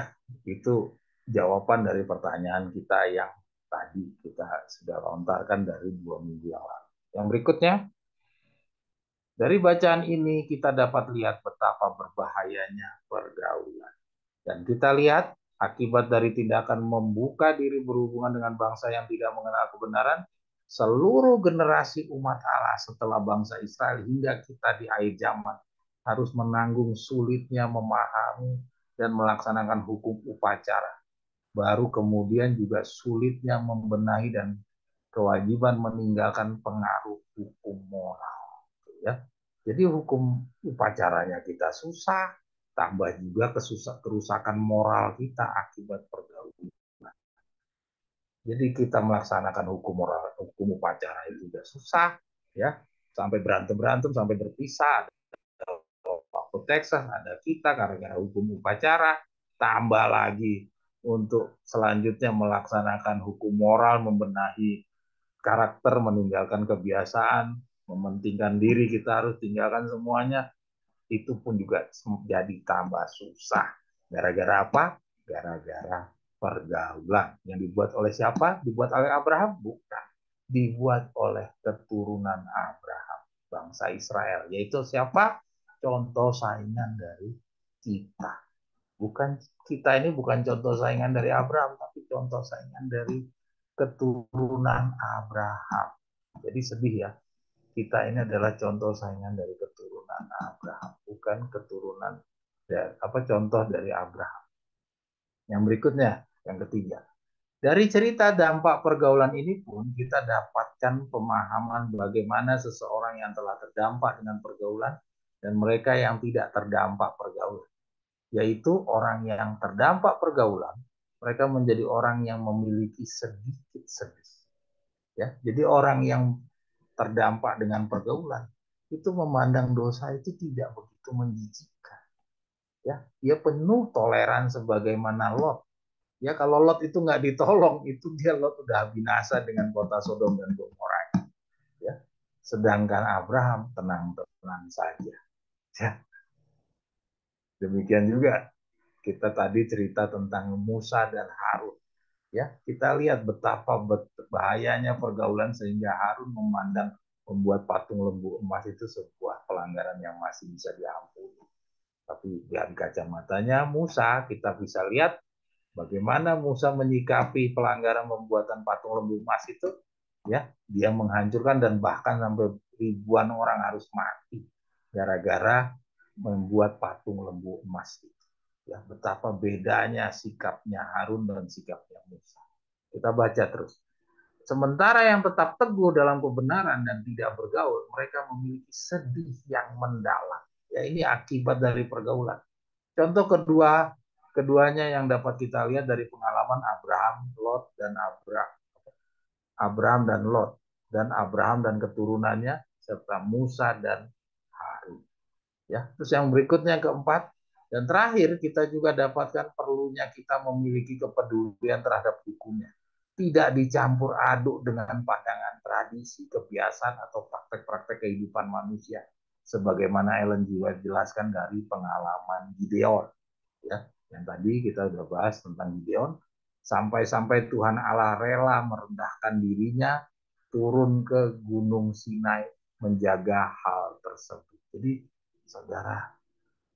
A: itu jawaban dari pertanyaan kita yang tadi kita sudah lontarkan dari 2 minggu yang lalu. Yang berikutnya, dari bacaan ini kita dapat lihat betapa berbahayanya pergaulan. Dan kita lihat akibat dari tindakan membuka diri berhubungan dengan bangsa yang tidak mengenal kebenaran, seluruh generasi umat Allah setelah bangsa Israel hingga kita di akhir zaman harus menanggung sulitnya memahami dan melaksanakan hukum upacara. Baru kemudian juga sulitnya membenahi dan kewajiban meninggalkan pengaruh hukum moral. Ya, jadi hukum upacaranya kita susah, tambah juga kerusakan moral kita akibat pergaulan. Jadi kita melaksanakan hukum moral, hukum upacara itu sudah susah, ya, sampai berantem-berantem, sampai berpisah. Waktu Texas ada kita gara-gara hukum upacara, tambah lagi untuk selanjutnya melaksanakan hukum moral, membenahi karakter, meninggalkan kebiasaan, mementingkan diri, kita harus tinggalkan semuanya, itu pun juga jadi tambah susah. Gara-gara apa? Gara-gara pergaulan. Yang dibuat oleh siapa? Dibuat oleh Abraham? Bukan. Dibuat oleh keturunan Abraham, bangsa Israel. Yaitu siapa? Contoh saingan dari kita. Bukan, kita ini bukan contoh saingan dari Abraham, tapi contoh saingan dari keturunan Abraham. Jadi sedih ya, kita ini adalah contoh saingan dari keturunan Abraham, bukan keturunan dari, contoh dari Abraham. Yang berikutnya, yang ketiga. Dari cerita dampak pergaulan ini pun kita dapatkan pemahaman bagaimana seseorang yang telah terdampak dengan pergaulan dan mereka yang tidak terdampak pergaulan. Yaitu orang yang terdampak pergaulan, mereka menjadi orang yang memiliki sedikit sedih. Ya, jadi orang yang terdampak dengan pergaulan itu memandang dosa itu tidak begitu menjijikkan. Ya, dia penuh toleran sebagaimana Lot. Ya, kalau Lot itu nggak ditolong, itu dia Lot udah binasa dengan kota Sodom dan Gomora. Ya, sedangkan Abraham tenang-tenang saja. Ya, demikian juga kita tadi cerita tentang Musa dan Harun. Ya, kita lihat betapa bahayanya pergaulan sehingga Harun memandang membuat patung lembu emas itu sebuah pelanggaran yang masih bisa diampuni. Tapi dari kacamatanya Musa, kita bisa lihat bagaimana Musa menyikapi pelanggaran pembuatan patung lembu emas itu. Ya, dia menghancurkan dan bahkan sampai ribuan orang harus mati gara-gara membuat patung lembu emas itu. Ya, betapa bedanya sikapnya Harun dan sikapnya Musa. Kita baca terus. Sementara yang tetap teguh dalam kebenaran dan tidak bergaul, mereka memiliki sedih yang mendalam. Ya, ini akibat dari pergaulan. Contoh keduanya yang dapat kita lihat dari pengalaman Abraham, Lot dan Abraham dan Lot, dan Abraham dan keturunannya serta Musa dan Harun. Ya, terus yang berikutnya yang keempat dan terakhir kita juga dapatkan perlunya kita memiliki kepedulian terhadap hukumnya. Tidak dicampur aduk dengan pandangan tradisi, kebiasaan atau praktek-praktek kehidupan manusia. Sebagaimana Ellen G. White jelaskan dari pengalaman Gideon. Ya, yang tadi kita sudah bahas tentang Gideon. Sampai-sampai Tuhan Allah rela merendahkan dirinya turun ke Gunung Sinai menjaga hal tersebut. Jadi saudara,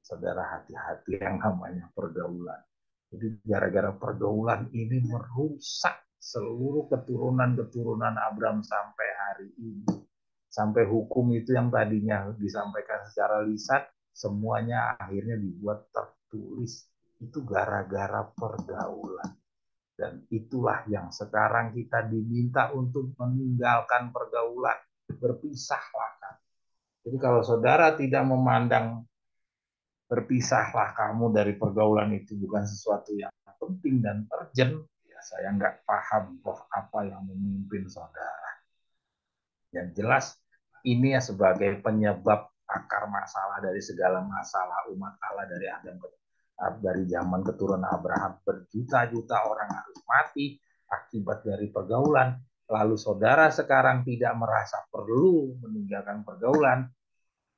A: saudara hati-hati yang namanya pergaulan. Jadi gara-gara pergaulan ini merusak seluruh keturunan-keturunan Abraham sampai hari ini. Sampai hukum itu yang tadinya disampaikan secara lisan, semuanya akhirnya dibuat tertulis. Itu gara-gara pergaulan. Dan itulah yang sekarang kita diminta untuk meninggalkan pergaulan. Berpisahlah. Jadi kalau saudara tidak memandang berpisahlah kamu dari pergaulan itu bukan sesuatu yang penting dan urgent, ya saya nggak paham roh apa yang memimpin saudara. Yang jelas ini ya sebagai penyebab akar masalah dari segala masalah umat Allah dari Adam dari zaman keturunan Abraham, berjuta-juta orang harus mati akibat dari pergaulan. Lalu saudara sekarang tidak merasa perlu meninggalkan pergaulan,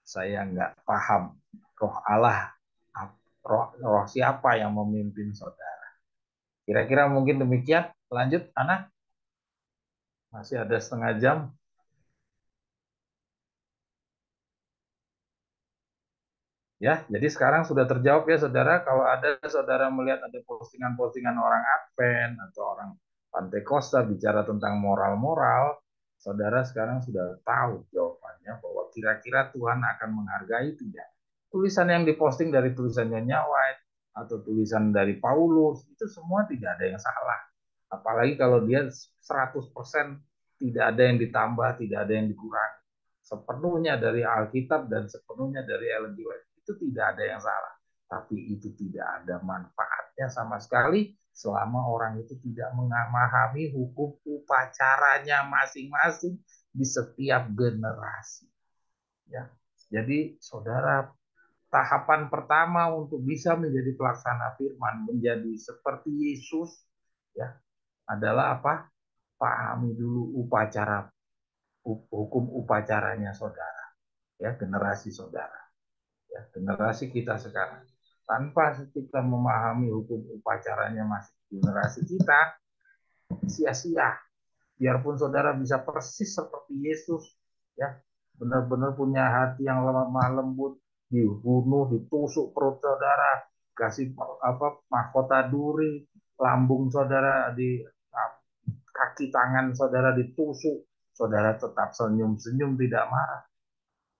A: saya nggak paham roh Allah, roh siapa yang memimpin saudara. Kira-kira mungkin demikian. Lanjut, Ana. Masih ada setengah jam. Ya, jadi sekarang sudah terjawab ya saudara. Kalau ada saudara melihat ada postingan-postingan orang Advent atau orang Pantai Costa bicara tentang moral-moral, saudara sekarang sudah tahu jawabannya bahwa kira-kira Tuhan akan menghargai tidak. Tulisan yang diposting dari tulisan Nyonya White atau tulisan dari Paulus, itu semua tidak ada yang salah. Apalagi kalau dia 100% tidak ada yang ditambah, tidak ada yang dikurangi. Sepenuhnya dari Alkitab dan sepenuhnya dari Ellen G. White. Itu tidak ada yang salah. Tapi itu tidak ada manfaatnya sama sekali selama orang itu tidak memahami hukum upacaranya masing-masing di setiap generasi. Ya. Jadi saudara, tahapan pertama untuk bisa menjadi pelaksana firman, menjadi seperti Yesus, ya, adalah apa? Pahami dulu upacara, hukum upacaranya saudara, ya, generasi saudara, ya, generasi kita sekarang. Tanpa kita memahami hukum upacaranya masih generasi kita, sia-sia. Biarpun saudara bisa persis seperti Yesus, ya, benar-benar punya hati yang lemah lembut, dibunuh, ditusuk perut saudara, kasih apa mahkota duri, lambung saudara di kaki tangan saudara ditusuk, saudara tetap senyum-senyum tidak marah.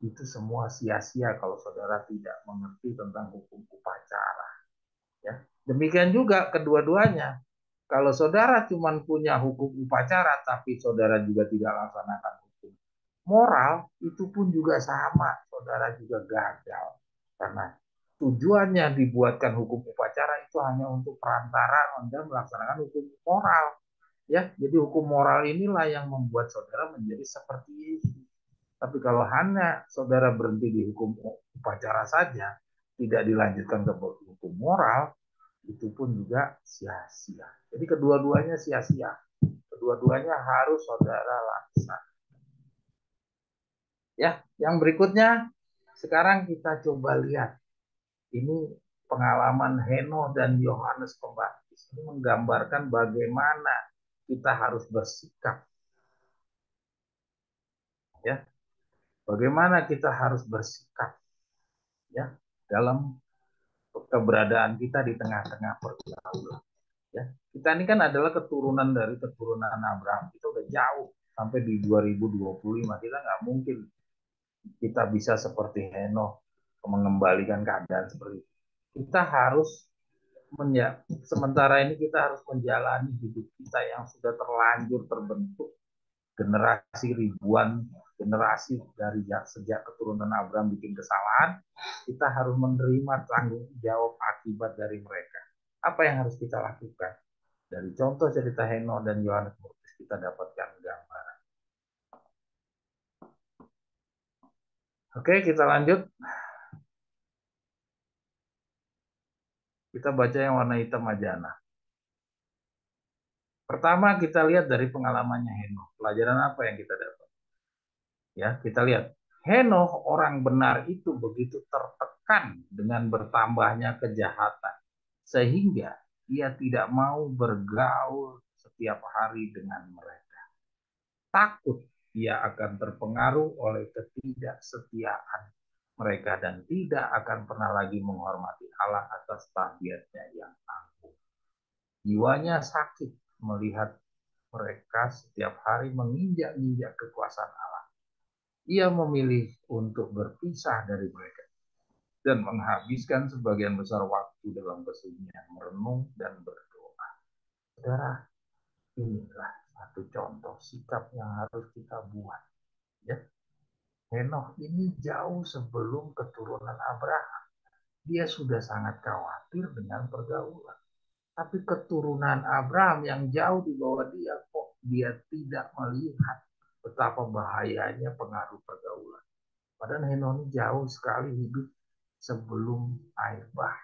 A: Itu semua sia-sia kalau saudara tidak mengerti tentang hukum upacara. Ya. Demikian juga kedua-duanya. Kalau saudara cuma punya hukum upacara, tapi saudara juga tidak laksanakan hukum moral, itu pun juga sama. Saudara juga gagal. Karena tujuannya dibuatkan hukum upacara itu hanya untuk perantara Anda melaksanakan hukum moral. Ya, jadi hukum moral inilah yang membuat saudara menjadi seperti itu. Tapi kalau hanya saudara berhenti di hukum upacara saja, tidak dilanjutkan ke hukum moral, itu pun juga sia-sia. Jadi kedua-duanya sia-sia. Kedua-duanya harus saudara laksanakan. Ya, yang berikutnya sekarang kita coba lihat. Ini pengalaman Heno dan Yohanes Pembaptis. Ini menggambarkan bagaimana kita harus bersikap. Ya, bagaimana kita harus bersikap ya dalam keberadaan kita di tengah-tengah pergaulan. Ya, kita ini kan adalah keturunan dari keturunan Abraham. Kita udah jauh sampai di 2025. Kita nggak mungkin kita bisa seperti Henoch mengembalikan keadaan seperti itu. Kita harus sementara ini kita harus menjalani hidup kita yang sudah terlanjur terbentuk generasi ribuan generasi dari sejak keturunan Abraham bikin kesalahan, kita harus menerima tanggung jawab akibat dari mereka. Apa yang harus kita lakukan? Dari contoh cerita Henoch dan Yohanes Pembaptis kita dapatkan gambaran. Oke, kita lanjut. Kita baca yang warna hitam aja. Nah, pertama kita lihat dari pengalamannya Henoch. Pelajaran apa yang kita dapat? Ya, kita lihat. Henoch orang benar itu begitu tertekan dengan bertambahnya kejahatan. Sehingga ia tidak mau bergaul setiap hari dengan mereka. Takut ia akan terpengaruh oleh ketidaksetiaan mereka dan tidak akan pernah lagi menghormati Allah atas tabiatnya yang agung. Jiwanya sakit melihat mereka setiap hari menginjak-injak kekuasaan Allah. Ia memilih untuk berpisah dari mereka dan menghabiskan sebagian besar waktu dalam kesunyian merenung dan berdoa. Saudara, inilah satu contoh sikap yang harus kita buat. Ya, Henoch ini jauh sebelum keturunan Abraham. Dia sudah sangat khawatir dengan pergaulan. Tapi keturunan Abraham yang jauh di bawah dia, kok dia tidak melihat betapa bahayanya pengaruh pergaulan. Padahal Henoch ini jauh sekali hidup sebelum air bah.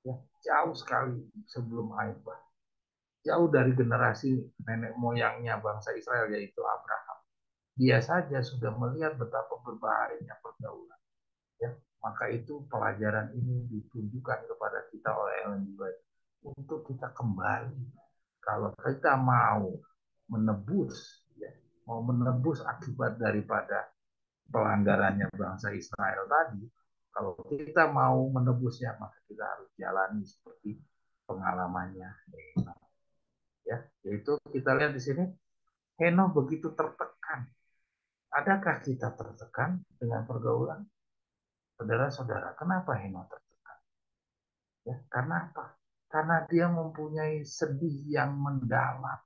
A: Ya, jauh sekali sebelum air bah. Jauh dari generasi nenek moyangnya bangsa Israel, yaitu Abraham. Dia saja sudah melihat betapa berbahayanya pergaulan. Ya, maka itu pelajaran ini ditunjukkan kepada kita oleh Ellen G. White untuk kita kembali. Kalau kita mau menebus, ya, mau menebus akibat daripada pelanggarannya bangsa Israel tadi, kalau kita mau menebusnya, maka kita harus jalani seperti pengalamannya. Ya, yaitu kita lihat di sini, Henoch begitu tertekan. Adakah kita tertekan dengan pergaulan? Saudara-saudara, kenapa Henoch tertekan? Ya, karena apa? Karena dia mempunyai sedih yang mendalam.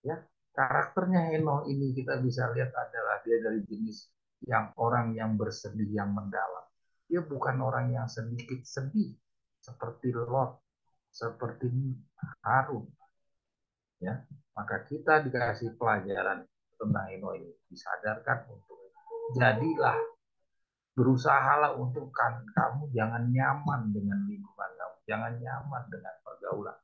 A: Ya, karakternya Henoch ini kita bisa lihat adalah dia dari jenis yang orang yang bersedih yang mendalam. Dia bukan orang yang sedikit sedih seperti Lot, seperti Harun. Ya, maka kita dikasih pelajaran tentang Henoch ini, disadarkan untuk jadilah berusahalah untuk kamu jangan nyaman dengan lingkungan kamu, jangan nyaman dengan pergaulan.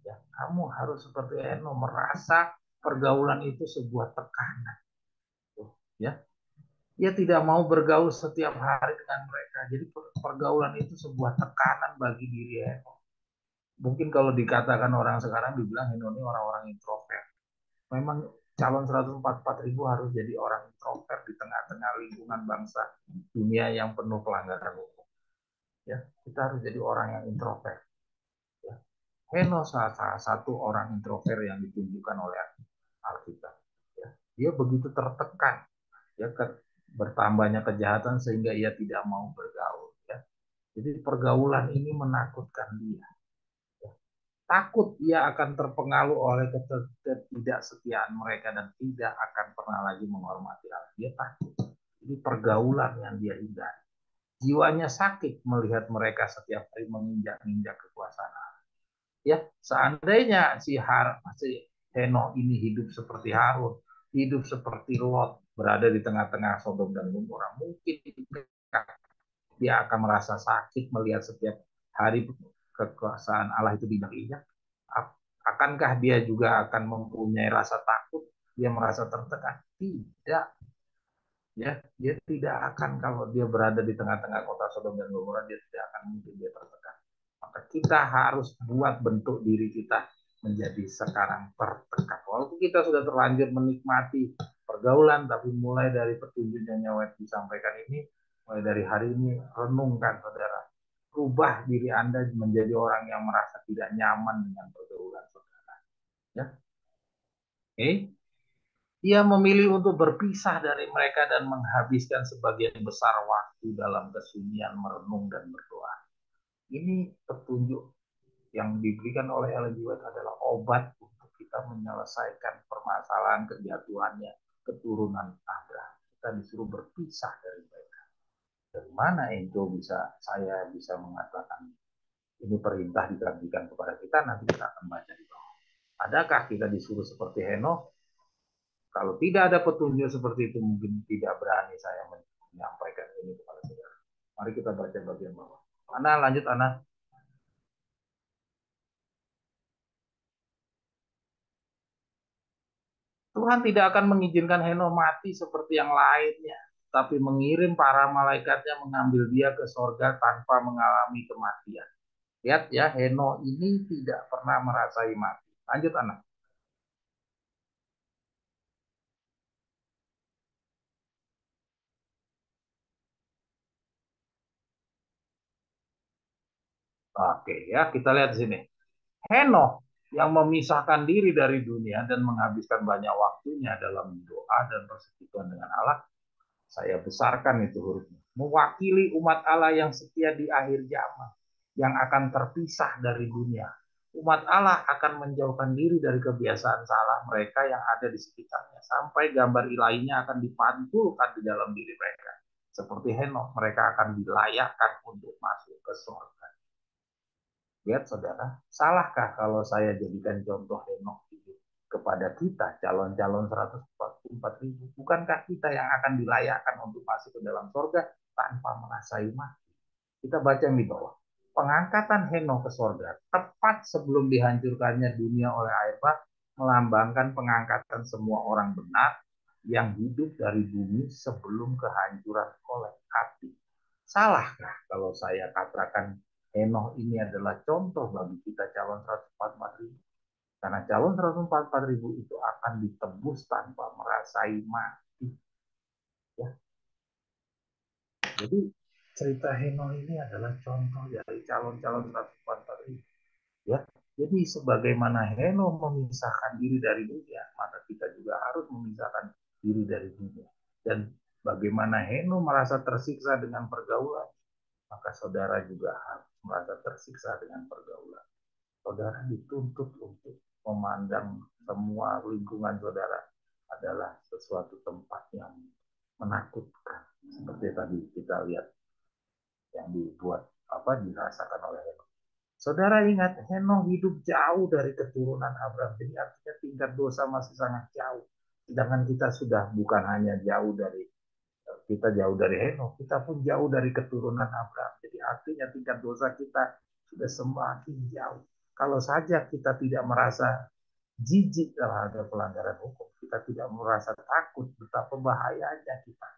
A: Ya, kamu harus seperti Eno merasa pergaulan itu sebuah tekanan. Ya, dia tidak mau bergaul setiap hari dengan mereka. Jadi pergaulan itu sebuah tekanan bagi diri Eno. Mungkin kalau dikatakan orang sekarang dibilang Eno ini orang-orang introvert. Memang calon 144.000 harus jadi orang introvert di tengah-tengah lingkungan bangsa dunia yang penuh pelanggaran hukum. Ya, kita harus jadi orang yang introvert. Ya. Heno salah satu orang introvert yang ditunjukkan oleh Alkitab. Ya. Dia begitu tertekan, ya, bertambahnya kejahatan sehingga ia tidak mau bergaul. Ya. Jadi pergaulan ini menakutkan dia. Ya. Takut ia akan terpengaruh oleh ketidaksetiaan mereka dan tidak akan pernah lagi menghormati Allah. Dia takut. Jadi pergaulan yang dia hindari. Jiwanya sakit melihat mereka setiap hari menginjak-injak kekuasaan. Ya, seandainya si Henokh ini hidup seperti Harun, hidup seperti Lot, berada di tengah-tengah Sodom dan Gomora, mungkin dia akan merasa sakit melihat setiap hari kekuasaan Allah itu diinjak-injak. Akankah dia juga akan mempunyai rasa takut? Dia merasa tertekan? Tidak. Ya, dia tidak akan, kalau dia berada di tengah-tengah kota Sodom dan Gomora, dia tidak akan mungkin dia tertekan. Maka kita harus buat bentuk diri kita menjadi sekarang tertekan. Walaupun kita sudah terlanjur menikmati pergaulan, tapi mulai dari petunjuk yang Nyawet disampaikan ini, mulai dari hari ini, renungkan saudara. Rubah diri Anda menjadi orang yang merasa tidak nyaman dengan pergaulan saudara. Ya. Oke. Ia memilih untuk berpisah dari mereka dan menghabiskan sebagian besar waktu dalam kesunyian merenung dan berdoa. Ini petunjuk yang diberikan oleh Ellen G. White adalah obat untuk kita menyelesaikan permasalahan kejatuhannya keturunan Abraham. Kita disuruh berpisah dari mereka. Dari mana itu saya bisa mengatakan ini perintah digantikan kepada kita? Nanti kita akan baca di bawah. Adakah kita disuruh seperti Henokh? Kalau tidak ada petunjuk seperti itu, mungkin tidak berani saya menyampaikan ini kepada saudara. Mari kita baca bagian bawah. Ana, lanjut Ana. Tuhan tidak akan mengizinkan Henokh mati seperti yang lainnya, tapi mengirim para malaikatnya mengambil dia ke sorga tanpa mengalami kematian. Lihat ya, Henokh ini tidak pernah merasai mati. Lanjut anak. Oke ya, kita lihat di sini. Henokh yang memisahkan diri dari dunia dan menghabiskan banyak waktunya dalam doa dan persekutuan dengan Allah, saya besarkan itu hurufnya, mewakili umat Allah yang setia di akhir zaman, yang akan terpisah dari dunia. Umat Allah akan menjauhkan diri dari kebiasaan salah mereka yang ada di sekitarnya, sampai gambar ilahinya akan dipantulkan di dalam diri mereka. Seperti Henokh, mereka akan dilayakkan untuk masuk ke surga. Lihat saudara, salahkah kalau saya jadikan contoh Henokh itu kepada kita, calon-calon 144.000? Bukankah kita yang akan dilayakkan untuk masuk ke dalam surga tanpa merasai mati? Kita baca di bawah. Pengangkatan Henokh ke surga tepat sebelum dihancurkannya dunia oleh air bah, melambangkan pengangkatan semua orang benar yang hidup dari bumi sebelum kehancuran oleh api. Salahkah kalau saya katakan Henokh ini adalah contoh bagi kita calon 144.000? Karena calon 144.000 itu akan ditebus tanpa merasai mati. Ya. Jadi cerita Henokh ini adalah contoh dari calon-calon 144.000. Ya. Jadi sebagaimana Henokh memisahkan diri dari dunia, maka kita juga harus memisahkan diri dari dunia. Dan bagaimana Henokh merasa tersiksa dengan pergaulan, maka saudara juga harus merasa tersiksa dengan pergaulan. Saudara dituntut untuk memandang semua lingkungan saudara adalah sesuatu tempat yang menakutkan. Seperti tadi kita lihat yang dibuat dirasakan oleh Henokh. Saudara ingat, Henokh hidup jauh dari keturunan Abraham. Jadi artinya tingkat dosa masih sangat jauh. Sedangkan kita sudah bukan hanya jauh dari Henokh, kita pun jauh dari keturunan Abraham. Jadi artinya tingkat dosa kita sudah semakin jauh. Kalau saja kita tidak merasa jijik terhadap pelanggaran hukum, kita tidak merasa takut betapa bahayanya kita.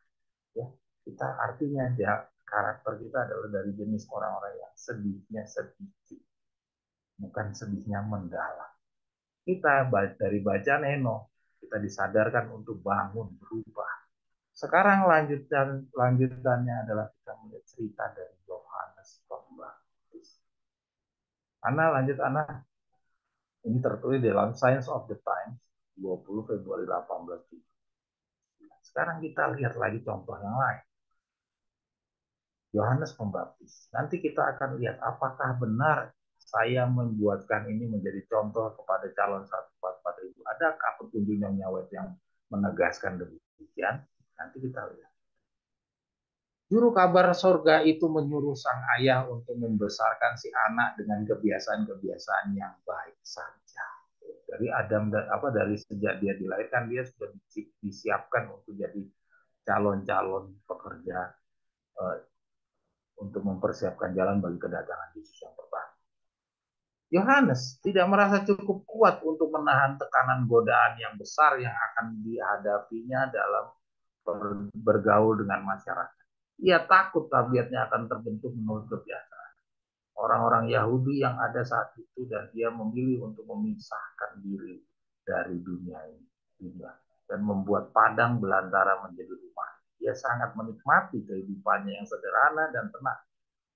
A: Ya, kita artinya ya, karakter kita adalah dari jenis orang-orang yang sedihnya sedikit, bukan sedihnya mendalam. Kita dari bacaan Henokh, kita disadarkan untuk bangun, berubah. Sekarang lanjutannya adalah kita melihat cerita dari Yohanes. Ana lanjut Ana. Ini tertulis dalam Science of the Times 20 Februari 1870. Sekarang kita lihat lagi contoh yang lain. Yohanes Pembaptis. Nanti kita akan lihat apakah benar saya membuatkan ini menjadi contoh kepada calon 144.000. Adakah petunjuk Nyonya Wet yang menegaskan demikian? Nanti kita lihat. Juru kabar sorga itu menyuruh sang ayah untuk membesarkan si anak dengan kebiasaan-kebiasaan yang baik saja. Dari Adam dan dari sejak dia dilahirkan dia sudah disiapkan untuk jadi calon-calon pekerja untuk mempersiapkan jalan bagi kedatangan Yesus yang pertama. Yohanes tidak merasa cukup kuat untuk menahan tekanan godaan yang besar yang akan dihadapinya dalam bergaul dengan masyarakat. Ia takut tabiatnya akan terbentuk menurut kebiasaan orang-orang Yahudi yang ada saat itu dan dia memilih untuk memisahkan diri dari dunia ini dan membuat padang belantara menjadi rumah. Ia sangat menikmati kehidupannya yang sederhana dan tenang,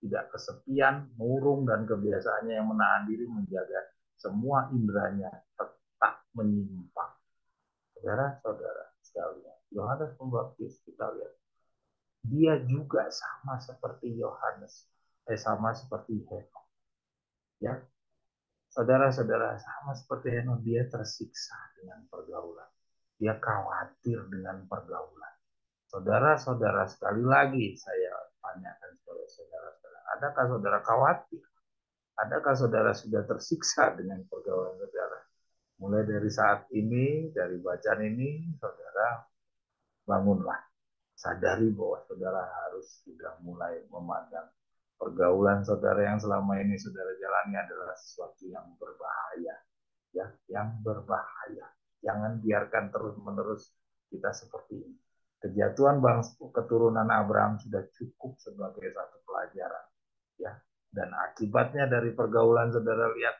A: tidak kesepian, murung, dan kebiasaannya yang menahan diri menjaga semua inderanya tetap menyimpang. Saudara-saudara sekalian, Yohanes Pembaptis kita lihat, dia juga sama seperti Yohanes, sama seperti Henok. Ya, saudara-saudara, sama seperti Henok, dia tersiksa dengan pergaulan. Dia khawatir dengan pergaulan. Saudara-saudara, sekali lagi saya tanyakan kepada saudara-saudara, adakah saudara khawatir? Adakah saudara sudah tersiksa dengan pergaulan saudara? Mulai dari saat ini, dari bacaan ini, saudara bangunlah. Sadari bahwa saudara harus sudah mulai memandang pergaulan saudara yang selama ini saudara jalani adalah sesuatu yang berbahaya. Ya, yang berbahaya. Jangan biarkan terus-menerus kita seperti ini. Kejatuhan bangsa keturunan Abraham sudah cukup sebagai satu pelajaran. Ya, dan akibatnya dari pergaulan saudara lihat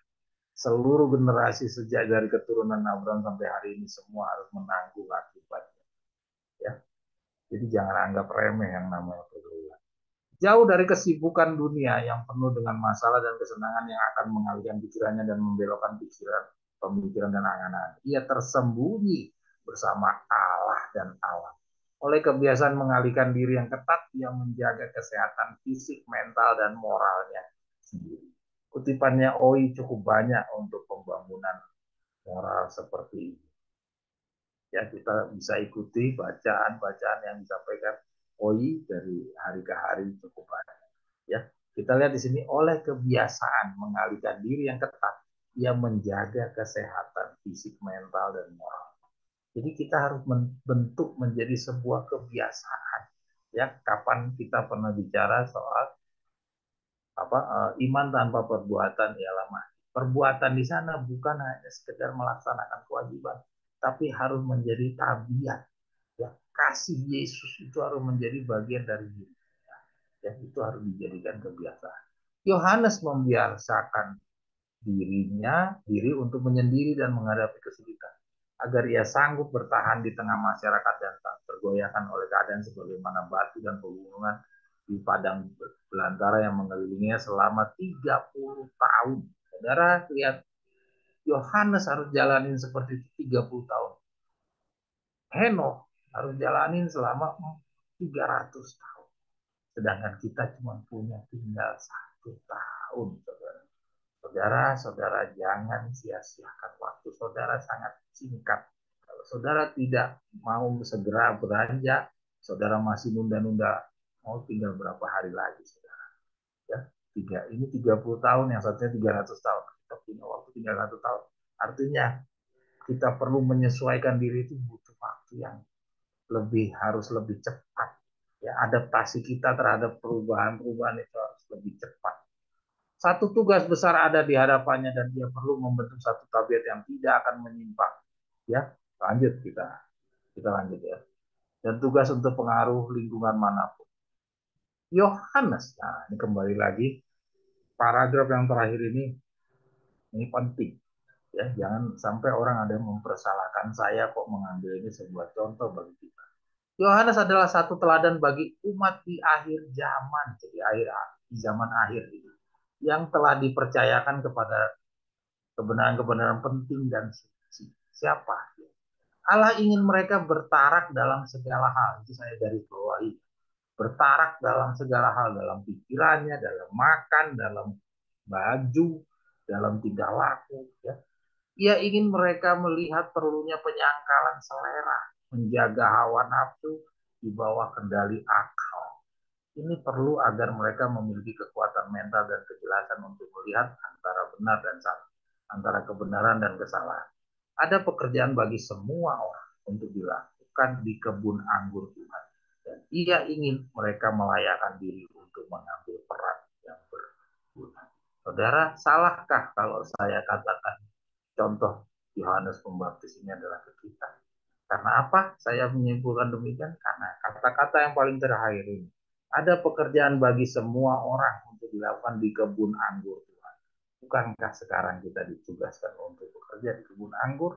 A: seluruh generasi sejak dari keturunan Abraham sampai hari ini semua harus menanggung akibatnya. Ya, jadi jangan anggap remeh yang namanya pergaulan. Jauh dari kesibukan dunia yang penuh dengan masalah dan kesenangan yang akan mengalihkan pikirannya dan membelokkan pemikiran dan angan-angan. Ia tersembunyi bersama Allah dan alam. Oleh kebiasaan mengalihkan diri yang ketat, ia menjaga kesehatan fisik, mental, dan moralnya sendiri. Kutipannya Oi cukup banyak untuk pembangunan moral seperti ini. Ya, kita bisa ikuti bacaan-bacaan yang disampaikan Oi dari hari ke hari cukup banyak. Ya, kita lihat di sini oleh kebiasaan mengalihkan diri yang ketat, ia menjaga kesehatan fisik, mental, dan moral. Jadi kita harus membentuk menjadi sebuah kebiasaan. Ya, kapan kita pernah bicara soal iman tanpa perbuatan ialah mati. Perbuatan di sana bukan hanya sekedar melaksanakan kewajiban, tapi harus menjadi tabiat. Ya, kasih Yesus itu harus menjadi bagian dari diri. Ya, itu harus dijadikan kebiasaan. Yohanes membiasakan diri untuk menyendiri dan menghadapi kesulitan, agar ia sanggup bertahan di tengah masyarakat dan tak tergoyahkan oleh keadaan sebagaimana batu dan pegunungan di padang belantara yang mengelilinginya selama 30 tahun. Saudara lihat, Yohanes harus jalanin seperti itu 30 tahun. Henok harus jalanin selama 300 tahun. Sedangkan kita cuma punya tinggal 1 tahun, saudara. Saudara-saudara, jangan sia-siakan waktu saudara, sangat singkat. Kalau saudara tidak mau segera beranjak, saudara masih nunda-nunda, mau tinggal berapa hari lagi, saudara. Ya, ini 30 tahun, yang satunya 300 tahun. Kita punya waktu tinggal 1 tahun. Artinya, kita perlu menyesuaikan diri itu butuh waktu yang harus lebih cepat. Ya, adaptasi kita terhadap perubahan-perubahan itu harus lebih cepat. Satu tugas besar ada di hadapannya dan dia perlu membentuk satu tabiat yang tidak akan menyimpang. Ya, lanjut kita lanjut ya. Dan tugas untuk pengaruh lingkungan manapun. Yohanes, nah ini kembali lagi paragraf yang terakhir ini penting. Ya, jangan sampai orang ada yang mempersalahkan saya kok mengambil ini sebuah contoh bagi kita. Yohanes adalah satu teladan bagi umat di akhir zaman, jadi di zaman akhir itu. yang telah dipercayakan kepada kebenaran-kebenaran penting dan suci. Siapa? Allah ingin mereka bertarak dalam segala hal. Itu saya garis bawahi. Bertarak dalam segala hal, dalam pikirannya, dalam makan, dalam baju, dalam tingkah laku. Ya. Ia ingin mereka melihat perlunya penyangkalan selera, menjaga hawa nafsu di bawah kendali akal. Ini perlu agar mereka memiliki kekuatan mental dan kejelasan untuk melihat antara benar dan salah, antara kebenaran dan kesalahan. Ada pekerjaan bagi semua orang untuk dilakukan di kebun anggur Tuhan. Dan ia ingin mereka melayakkan diri untuk mengambil peran yang berguna. Saudara, salahkah kalau saya katakan contoh Yohanes Pembaptis ini adalah ke kita? Karena apa? Saya menyimpulkan demikian karena kata-kata yang paling terakhir ini. Ada pekerjaan bagi semua orang untuk dilakukan di kebun anggur Tuhan. Bukankah sekarang kita ditugaskan untuk bekerja di kebun anggur?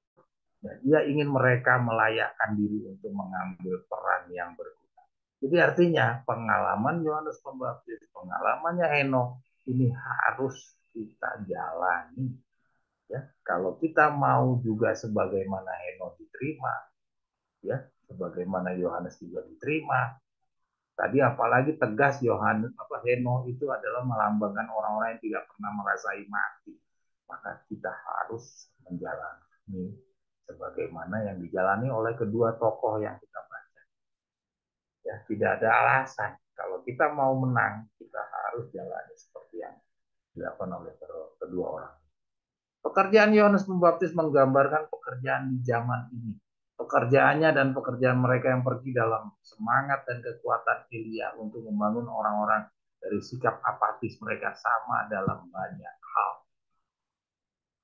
A: Dan dia ingin mereka melayakkan diri untuk mengambil peran yang berguna. Jadi artinya pengalaman Yohanes Pembaptis, pengalamannya Henokh ini harus kita jalani. Ya, kalau kita mau juga sebagaimana Henokh diterima, ya sebagaimana Yohanes juga diterima. Tadi apalagi tegas Yohanes Henokh itu adalah melambangkan orang-orang yang tidak pernah merasai mati. Maka kita harus menjalani sebagaimana yang dijalani oleh kedua tokoh yang kita baca. Ya, tidak ada alasan kalau kita mau menang, kita harus jalani seperti yang dilakukan oleh kedua orang. Pekerjaan Yohanes Pembaptis menggambarkan pekerjaan di zaman ini. Pekerjaannya dan pekerjaan mereka yang pergi dalam semangat dan kekuatan Elia untuk membangun orang-orang dari sikap apatis mereka sama dalam banyak hal.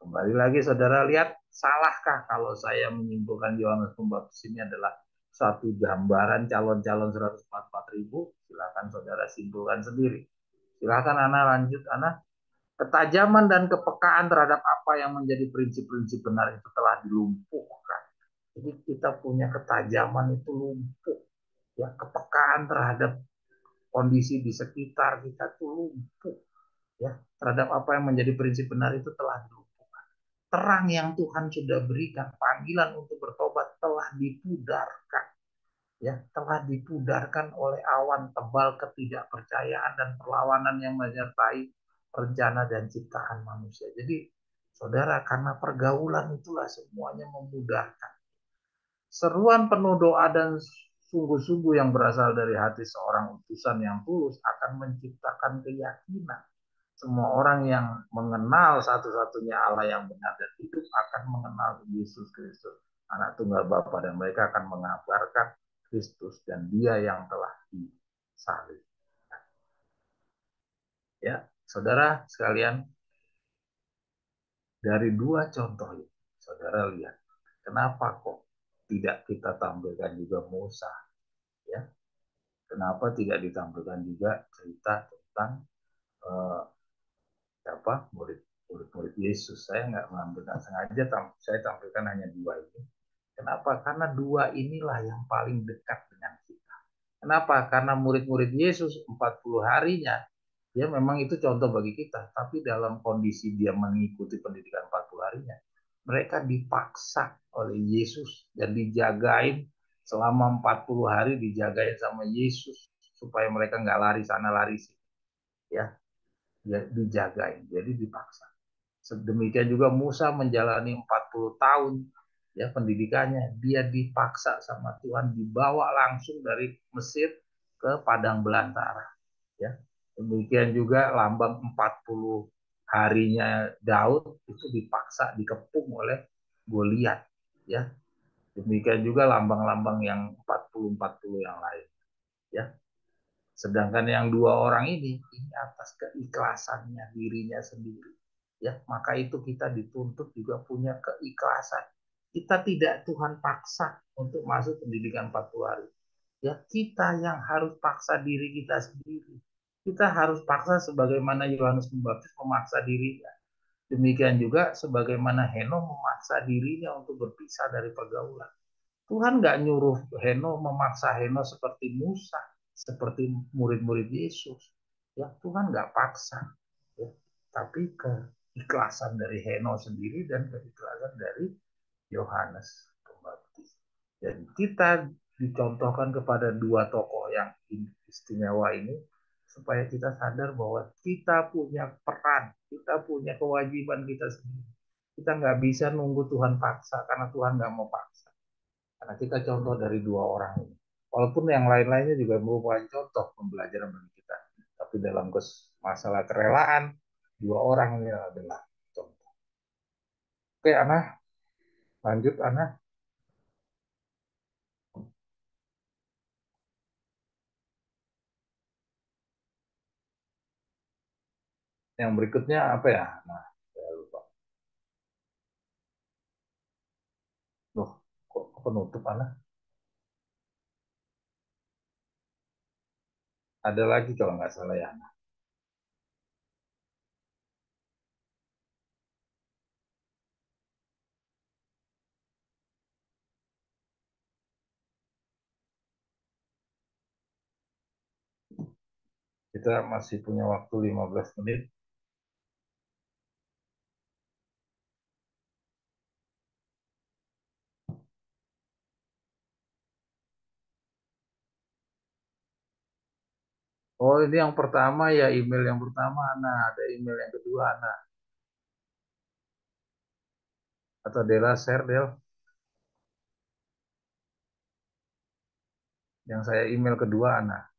A: Kembali lagi saudara lihat, salahkah kalau saya menyimpulkan Yohanes Pembaptis ini adalah satu gambaran calon-calon 144.000? Silakan saudara simpulkan sendiri. Silakan Ana lanjut Ana. Ketajaman dan kepekaan terhadap apa yang menjadi prinsip-prinsip benar itu telah dilumpuhkan. Jadi kita punya ketajaman itu lumpuh. Ya, kepekaan terhadap kondisi di sekitar kita itu lumpuh. Ya, terhadap apa yang menjadi prinsip benar itu telah dilumpuhkan. Terang yang Tuhan sudah berikan, panggilan untuk bertobat telah dipudarkan. Ya, telah dipudarkan oleh awan tebal ketidakpercayaan dan perlawanan yang menyertai rencana dan ciptaan manusia. Jadi, saudara, karena pergaulan itulah semuanya memudahkan. Seruan penuh doa dan sungguh-sungguh yang berasal dari hati seorang utusan yang tulus akan menciptakan keyakinan. Semua orang yang mengenal satu-satunya Allah yang benar dan hidup akan mengenal Yesus Kristus, anak tunggal Bapa, dan mereka akan mengabarkan Kristus dan Dia yang telah disalib. Ya, saudara sekalian, dari dua contoh ini, saudara lihat, kenapa kok tidak kita tampilkan juga Musa? Ya, kenapa tidak ditampilkan juga cerita tentang murid-murid Yesus? Saya nggak mengampilkan sengaja, saya tampilkan hanya dua ini. Kenapa? Karena dua inilah yang paling dekat dengan kita. Kenapa? Karena murid-murid Yesus 40 harinya, ya memang itu contoh bagi kita. Tapi dalam kondisi dia mengikuti pendidikan 40 harinya, mereka dipaksa oleh Yesus dan dijagain selama 40 hari, dijagain sama Yesus supaya mereka nggak lari sana lari sini. Ya, dijagain, jadi dipaksa. Sedemikian juga Musa menjalani 40 tahun ya pendidikannya, dia dipaksa sama Tuhan, dibawa langsung dari Mesir ke padang belantara ya. Demikian juga lambang 40 harinya Daud itu dipaksa dikepung oleh Goliat ya. Demikian juga lambang-lambang yang 40 yang lain ya. Sedangkan yang dua orang ini atas keikhlasannya dirinya sendiri. Ya, maka itu kita dituntut juga punya keikhlasan. Kita tidak Tuhan paksa untuk masuk pendidikan 40 hari. Ya, kita yang harus paksa diri kita sendiri. Kita harus paksa sebagaimana Yohanes Pembaptis memaksa dirinya. Demikian juga sebagaimana Henokh memaksa dirinya untuk berpisah dari pergaulan. Tuhan nggak nyuruh Henokh, memaksa Henokh seperti Musa, seperti murid-murid Yesus. Ya, Tuhan nggak paksa. Ya. tapi keikhlasan dari Heno sendiri dan keikhlasan dari Yohanes Pembaptis. Dan kita dicontohkan kepada dua tokoh yang istimewa ini supaya kita sadar bahwa kita punya peran, kita punya kewajiban kita sendiri. Kita nggak bisa nunggu Tuhan paksa karena Tuhan nggak mau paksa. Karena kita contoh dari dua orang ini. Walaupun yang lain-lainnya juga merupakan contoh pembelajaran bagi kita. Tapi dalam masalah kerelaan, dua orang ini adalah contoh. Oke, Ana, lanjut Ana. Yang berikutnya apa ya? Nah, saya lupa. Loh, kok penutup Ana? Ada lagi kalau nggak salah ya. Kita masih punya waktu 15 menit. Oh, ini yang pertama ya, email yang pertama Ana. Ada email yang kedua Ana. Atau Dela share, Del. Yang saya email kedua Ana.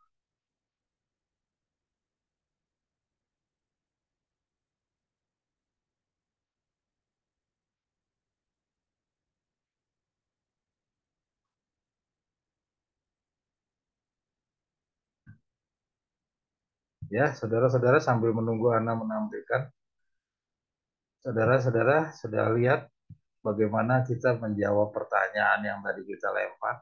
A: Ya, saudara-saudara sambil menunggu Ana menampilkan, saudara-saudara sudah lihat bagaimana kita menjawab pertanyaan yang tadi kita lempar.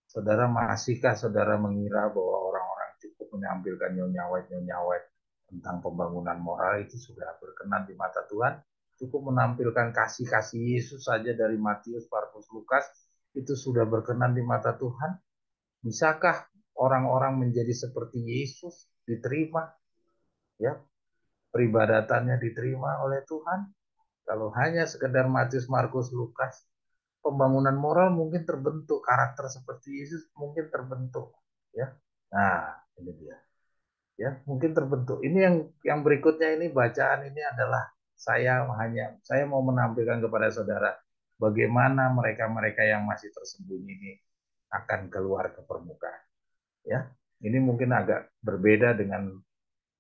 A: Saudara, masihkah saudara mengira bahwa orang-orang cukup menampilkan nyonyawet-nyonyawet tentang pembangunan moral itu sudah berkenan di mata Tuhan? Cukup menampilkan kasih-kasih Yesus saja dari Matius, Markus, Lukas itu sudah berkenan di mata Tuhan? Bisakah orang-orang menjadi seperti Yesus diterima, ya, peribadatannya diterima oleh Tuhan? Kalau hanya sekedar Matius, Markus, Lukas, pembangunan moral mungkin terbentuk, karakter seperti Yesus mungkin terbentuk, ya. Nah, ini dia. Ya, mungkin terbentuk. Ini yang berikutnya ini bacaan ini adalah saya mau menampilkan kepada saudara bagaimana mereka-mereka yang masih tersembunyi ini akan keluar ke permukaan, ya. Ini mungkin agak berbeda dengan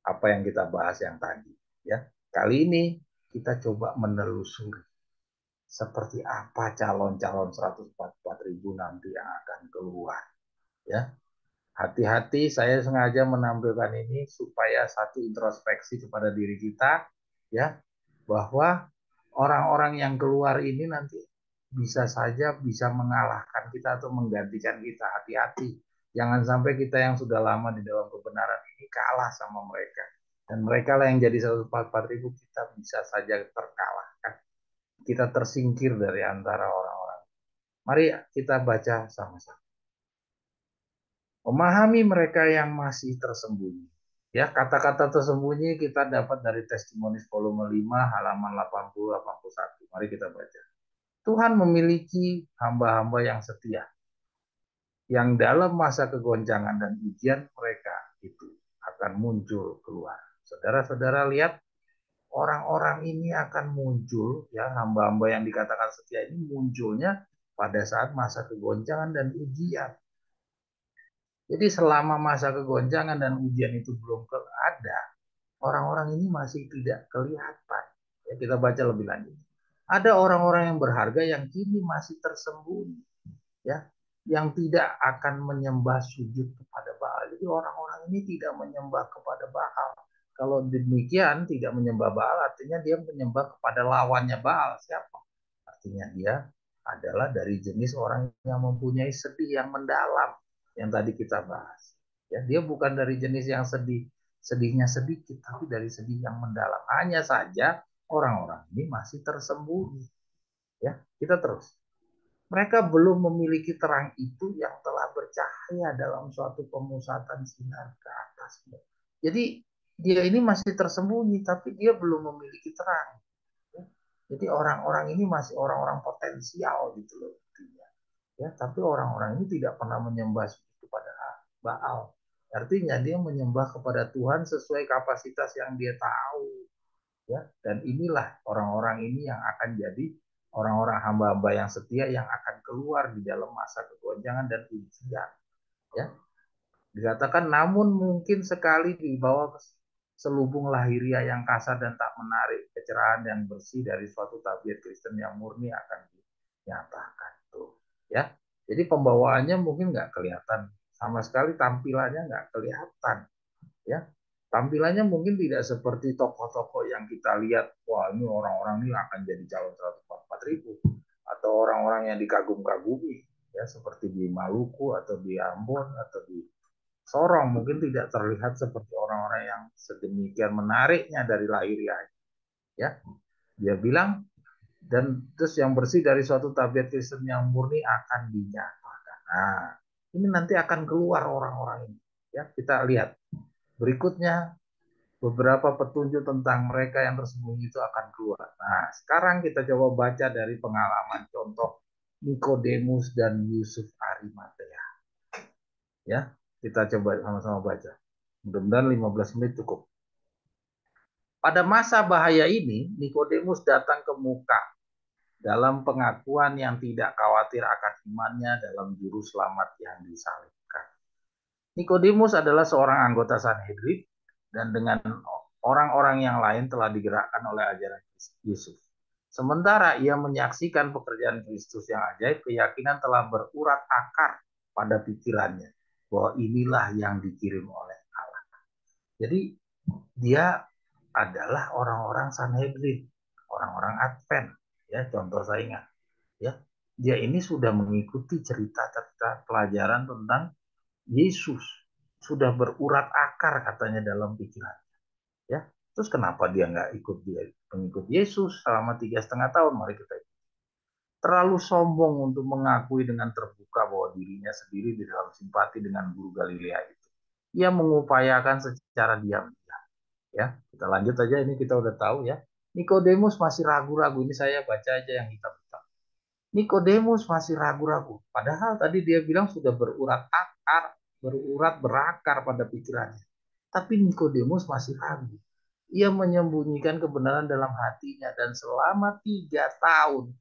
A: apa yang kita bahas yang tadi, ya. Kali ini kita coba menelusuri seperti apa calon-calon 144 ribu nanti yang akan keluar, ya. Hati-hati, saya sengaja menampilkan ini supaya satu introspeksi kepada diri kita, ya, bahwa orang-orang yang keluar ini nanti bisa saja bisa mengalahkan kita atau menggantikan kita. Hati-hati, jangan sampai kita yang sudah lama di dalam kebenaran ini kalah sama mereka. Dan mereka lah yang jadi 144 ribu, kita bisa saja terkalahkan. Kita tersingkir dari antara orang-orang. Mari kita baca sama-sama. Memahami mereka yang masih tersembunyi. Ya, kata-kata tersembunyi kita dapat dari Testimonies volume 5 halaman 80-81. Mari kita baca. Tuhan memiliki hamba-hamba yang setia, yang dalam masa kegoncangan dan ujian mereka itu akan muncul keluar. Saudara-saudara lihat, orang-orang ini akan muncul, ya, hamba-hamba yang dikatakan setia ini munculnya pada saat masa kegoncangan dan ujian. Jadi selama masa kegoncangan dan ujian itu belum ada, orang-orang ini masih tidak kelihatan. Ya, kita baca lebih lanjut. Ada orang-orang yang berharga yang kini masih tersembunyi, ya, yang tidak akan menyembah sujud kepada Baal. Jadi orang-orang ini tidak menyembah kepada Baal. Kalau demikian tidak menyembah Baal, artinya dia menyembah kepada lawannya Baal. Siapa? Artinya dia adalah dari jenis orang yang mempunyai sedih yang mendalam yang tadi kita bahas. Ya, dia bukan dari jenis yang sedihnya sedikit, tapi dari sedih yang mendalam. Hanya saja orang-orang ini masih tersembunyi. Ya, kita terus. Mereka belum memiliki terang itu yang telah bercahaya dalam suatu pemusatan sinar ke atasmu. Jadi dia ini masih tersembunyi, tapi dia belum memiliki terang. Jadi orang-orang ini masih orang-orang potensial gitu loh. Ya, tapi orang-orang ini tidak pernah menyembah kepada Baal. Artinya dia menyembah kepada Tuhan sesuai kapasitas yang dia tahu. Ya, dan inilah orang-orang ini yang akan jadi orang-orang hamba-hamba yang setia yang akan keluar di dalam masa kegonjangan dan ujian. Ya, dikatakan namun mungkin sekali di bawah selubung lahiriah yang kasar dan tak menarik, kecerahan yang bersih dari suatu tabiat Kristen yang murni akan dinyatakan tuh. Ya, jadi pembawaannya mungkin nggak kelihatan sama sekali, tampilannya nggak kelihatan. Ya, tampilannya mungkin tidak seperti tokoh-tokoh yang kita lihat, wah ini orang-orang ini akan jadi calon 144.000 atau orang-orang yang dikagum-kagumi ya seperti di Maluku atau di Ambon atau di Sorong, mungkin tidak terlihat seperti orang-orang yang sedemikian menariknya dari lahiriah. Ya, dia bilang dan terus yang bersih dari suatu tabiat Kristen yang murni akan dinyatakan. Nah, ini nanti akan keluar orang-orang ini. Ya, kita lihat berikutnya beberapa petunjuk tentang mereka yang tersembunyi itu akan keluar. Nah, sekarang kita coba baca dari pengalaman contoh Nikodemus dan Yusuf Arimatea. Ya, kita coba sama-sama baca. Mudah-mudahan 15 menit cukup. Pada masa bahaya ini, Nikodemus datang ke muka dalam pengakuan yang tidak khawatir akan imannya dalam juru selamat yang disalibkan. Nikodemus adalah seorang anggota Sanhedrin dan dengan orang-orang yang lain telah digerakkan oleh ajaran Yesus. Sementara ia menyaksikan pekerjaan Kristus yang ajaib, keyakinan telah berurat akar pada pikirannya bahwa inilah yang dikirim oleh Allah. Jadi dia adalah orang-orang Sanhedrin, orang-orang Advent, ya contoh saya ingat, ya dia ini sudah mengikuti cerita-cerita pelajaran tentang Yesus, sudah berurat akar katanya dalam pikiran, ya terus kenapa dia nggak ikut dia mengikut Yesus selama 3,5 tahun? Mari kita terlalu sombong untuk mengakui dengan terbuka bahwa dirinya sendiri di dalam simpati dengan guru Galilea itu. Ia mengupayakan secara diam. Ya, kita lanjut aja, ini kita udah tahu ya. Nikodemus masih ragu-ragu, ini saya baca aja yang hitam-hitam. Nikodemus masih ragu-ragu, padahal tadi dia bilang sudah berurat akar, berurat berakar pada pikirannya. Tapi Nikodemus masih ragu. Ia menyembunyikan kebenaran dalam hatinya dan selama 3 tahun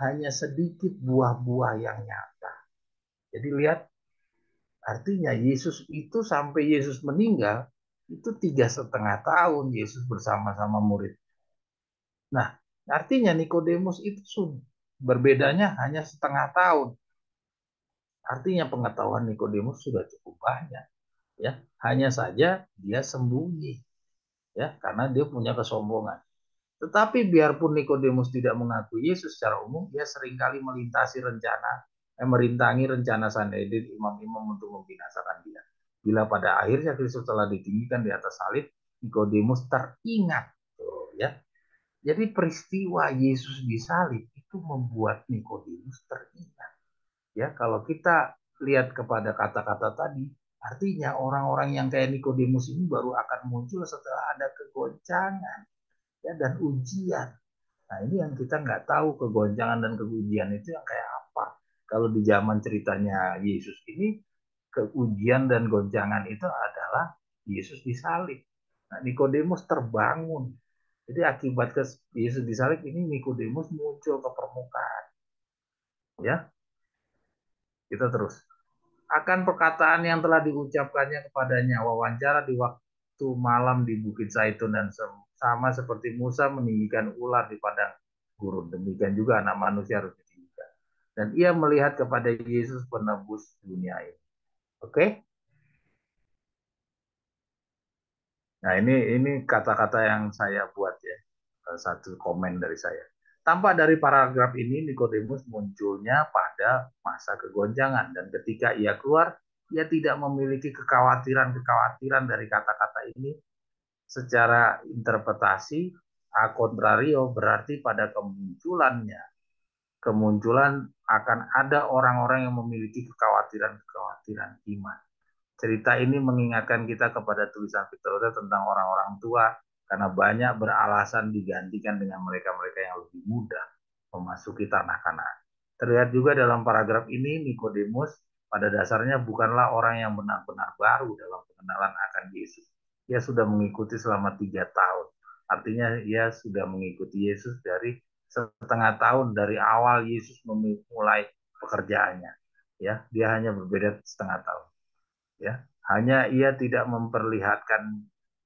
A: hanya sedikit buah-buah yang nyata. Jadi lihat, artinya Yesus itu sampai Yesus meninggal itu 3,5 tahun Yesus bersama-sama murid. Nah, artinya Nikodemus itu berbedanya hanya 0,5 tahun. Artinya pengetahuan Nikodemus sudah cukup banyak, ya. Hanya saja dia sembunyi, ya, karena dia punya kesombongan. Tetapi biarpun Nikodemus tidak mengakui Yesus secara umum, dia seringkali melintasi merintangi rencana Sanhedrin imam-imam untuk membinasakan dia. Bila pada akhirnya Kristus telah ditinggikan di atas salib, Nikodemus teringat, ya. Jadi peristiwa Yesus disalib itu membuat Nikodemus teringat. Ya, kalau kita lihat kepada kata-kata tadi, artinya orang-orang yang kayak Nikodemus ini baru akan muncul setelah ada kegoncangan, ya, dan ujian. Nah, ini yang kita nggak tahu, kegoncangan dan keujian itu yang kayak apa. Kalau di zaman ceritanya Yesus ini, keujian dan goncangan itu adalah Yesus disalib. Nah, Nikodemus terbangun. Jadi akibat Yesus disalib ini Nikodemus muncul ke permukaan. Ya, kita terus. Akan perkataan yang telah diucapkannya kepadanya, wawancara di waktu malam di Bukit Zaitun, dan sama seperti Musa meninggikan ular di padang gurun, demikian juga anak manusia harus ditinggikan. Dan ia melihat kepada Yesus penebus dunia ini. Oke? Nah, ini kata-kata yang saya buat ya. Satu komen dari saya. Tampak dari paragraf ini Nikodemus munculnya pada masa kegonjangan, dan ketika ia keluar, ia tidak memiliki kekhawatiran-kekhawatiran dari kata-kata ini. Secara interpretasi, a contrario berarti pada kemunculan akan ada orang-orang yang memiliki kekhawatiran-kekhawatiran iman. Cerita ini mengingatkan kita kepada tulisan Victor tentang orang-orang tua karena banyak beralasan digantikan dengan mereka-mereka yang lebih mudah memasuki tanah Kanaan. Terlihat juga dalam paragraf ini Nikodemus pada dasarnya bukanlah orang yang benar-benar baru dalam pengenalan akan Yesus. Ia sudah mengikuti selama 3 tahun. Artinya ia sudah mengikuti Yesus dari setengah tahun dari awal Yesus memulai pekerjaannya. Ya, dia hanya berbeda setengah tahun. Ya, hanya ia tidak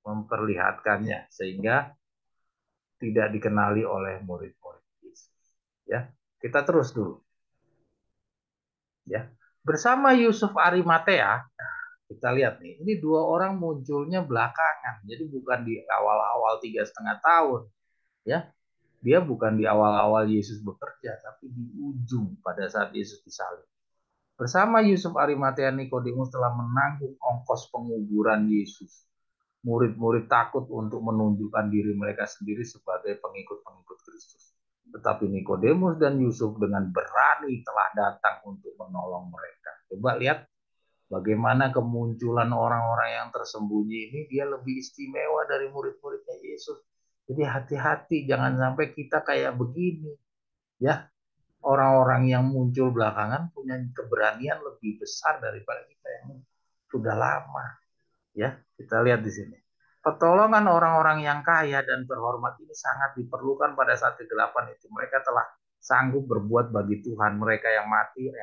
A: memperlihatkannya sehingga tidak dikenali oleh murid-murid Yesus. Ya, kita terus dulu. Ya, bersama Yusuf Arimatea, kita lihat nih, ini dua orang munculnya belakangan, jadi bukan di awal-awal 3,5 tahun. Ya, dia bukan di awal-awal Yesus bekerja, tapi di ujung pada saat Yesus disalib. Bersama Yusuf Arimatea, Nikodemus telah menanggung ongkos penguburan Yesus. Murid-murid takut untuk menunjukkan diri mereka sendiri sebagai pengikut-pengikut Kristus. Tetapi Nikodemus dan Yusuf dengan berani telah datang untuk menolong mereka. Coba lihat bagaimana kemunculan orang-orang yang tersembunyi ini, dia lebih istimewa dari murid-muridnya Yesus. Jadi hati-hati, jangan sampai kita kayak begini. Ya, orang-orang yang muncul belakangan punya keberanian lebih besar daripada kita yang sudah lama. Ya, kita lihat di sini. Pertolongan orang-orang yang kaya dan terhormat ini sangat diperlukan pada saat kegelapan itu. Mereka telah sanggup berbuat bagi Tuhan. Mereka yang mati,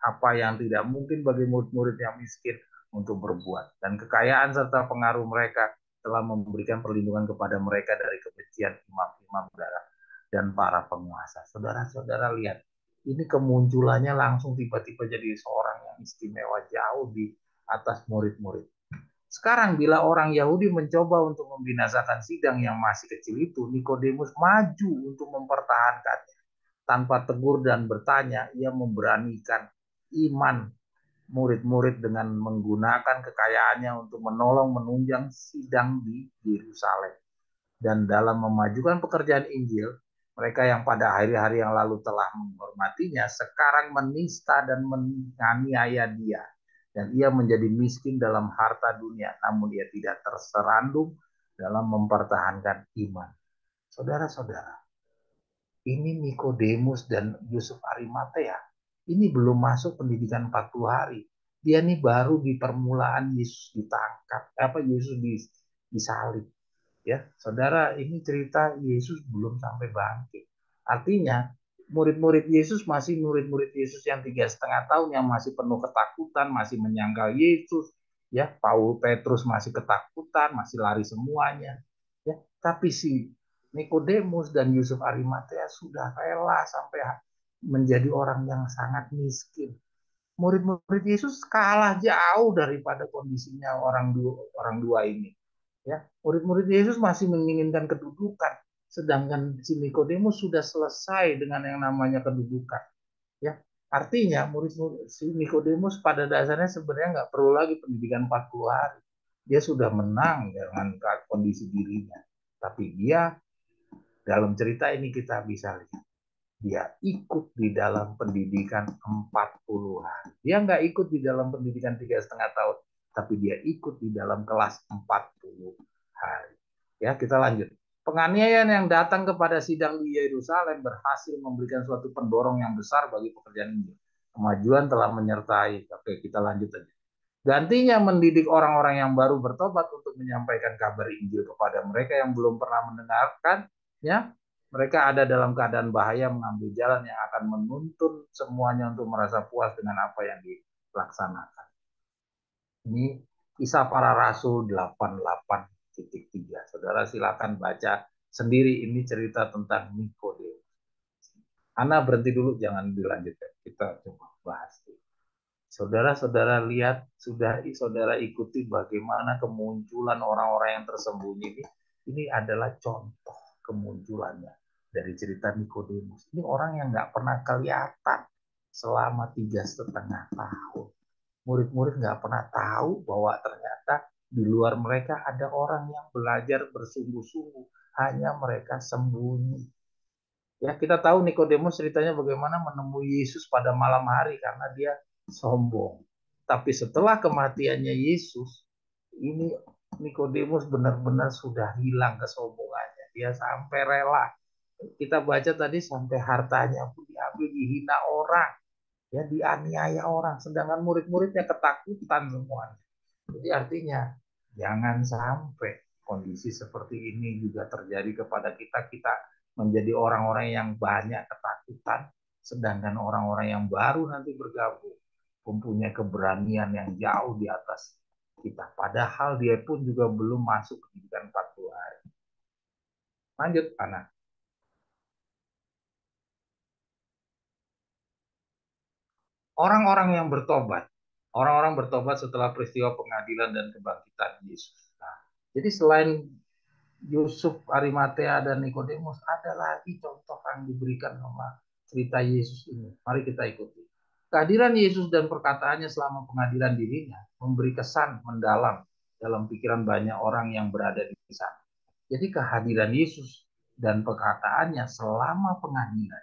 A: apa yang tidak mungkin bagi murid-murid yang miskin untuk berbuat. Dan kekayaan serta pengaruh mereka telah memberikan perlindungan kepada mereka dari kebencian imam-imam dan para penguasa. Saudara-saudara lihat, ini kemunculannya langsung tiba-tiba jadi seorang yang istimewa jauh di atas murid-murid. Sekarang bila orang Yahudi mencoba untuk membinasakan sidang yang masih kecil itu, Nikodemus maju untuk mempertahankannya. Tanpa tegur dan bertanya, ia memberanikan iman murid-murid dengan menggunakan kekayaannya untuk menolong menunjang sidang di Yerusalem. Dan dalam memajukan pekerjaan Injil, mereka yang pada hari-hari yang lalu telah menghormatinya, sekarang menista dan menganiaya dia. Dan ia menjadi miskin dalam harta dunia, namun ia tidak terserandung dalam mempertahankan iman. Saudara-saudara, ini Nikodemus dan Yusuf Arimatea. Ini belum masuk pendidikan 40 hari. Dia ini baru di permulaan Yesus ditangkap, Yesus disalib. Ya, saudara, ini cerita Yesus belum sampai bangkit. Artinya, murid-murid Yesus masih murid-murid Yesus yang 3,5 tahun yang masih penuh ketakutan, masih menyangkal Yesus. Ya, Petrus masih ketakutan, masih lari semuanya. Ya, tapi si Nikodemus dan Yusuf Arimatea sudah rela sampai menjadi orang yang sangat miskin. Murid-murid Yesus kalah jauh daripada kondisinya orang dua ini. Ya, murid-murid Yesus masih menginginkan kedudukan, sedangkan si Nikodemus sudah selesai dengan yang namanya kedudukan. Ya, artinya murid-murid si Nikodemus pada dasarnya sebenarnya nggak perlu lagi pendidikan 40 hari. Dia sudah menang dengan kondisi dirinya. Tapi dia dalam cerita ini kita bisa lihat dia ikut di dalam pendidikan 40 hari. Dia nggak ikut di dalam pendidikan 3,5 tahun, tapi dia ikut di dalam kelas 40 hari. Ya, kita lanjut. Penganiayaan yang datang kepada sidang di Yerusalem berhasil memberikan suatu pendorong yang besar bagi pekerjaan ini. Kemajuan telah menyertai. Oke, kita lanjut aja. Gantinya mendidik orang-orang yang baru bertobat untuk menyampaikan kabar Injil kepada mereka yang belum pernah mendengarkan, ya. Mereka ada dalam keadaan bahaya mengambil jalan yang akan menuntun semuanya untuk merasa puas dengan apa yang dilaksanakan. Ini Kisah Para Rasul 88.3. Saudara silakan baca sendiri, ini cerita tentang Nikodemus. Ana berhenti dulu, jangan dilanjutkan. Kita coba bahas dulu. Saudara-saudara lihat, sudah saudara ikuti bagaimana kemunculan orang-orang yang tersembunyi ini. Ini adalah contoh kemunculannya dari cerita Nikodemus. Ini orang yang nggak pernah kelihatan selama 3,5 tahun. Murid-murid nggak pernah tahu bahwa ternyata di luar mereka ada orang yang belajar bersungguh-sungguh. Hanya mereka sembunyi. Ya, kita tahu Nikodemus ceritanya bagaimana menemui Yesus pada malam hari karena dia sombong, Tapi setelah kematiannya Yesus, ini Nikodemus benar-benar sudah hilang kesombongannya. Dia sampai rela. Kita baca tadi sampai hartanya pun diambil, dihina orang, ya dianiaya orang. Sedangkan murid-muridnya ketakutan semuanya. Jadi artinya jangan sampai kondisi seperti ini juga terjadi kepada kita. Kita menjadi orang-orang yang banyak ketakutan, sedangkan orang-orang yang baru nanti bergabung mempunyai keberanian yang jauh di atas kita. Padahal dia pun juga belum masuk pendidikan 40 hari. Lanjut, anak. Orang-orang yang bertobat. Orang-orang bertobat setelah peristiwa pengadilan dan kebangkitan Yesus. Nah, jadi selain Yusuf, Arimatea, dan Nikodemus, ada lagi contoh yang diberikan sama cerita Yesus ini. Mari kita ikuti. Kehadiran Yesus dan perkataannya selama pengadilan dirinya memberi kesan mendalam dalam pikiran banyak orang yang berada di sana. Jadi kehadiran Yesus dan perkataannya selama pengadilan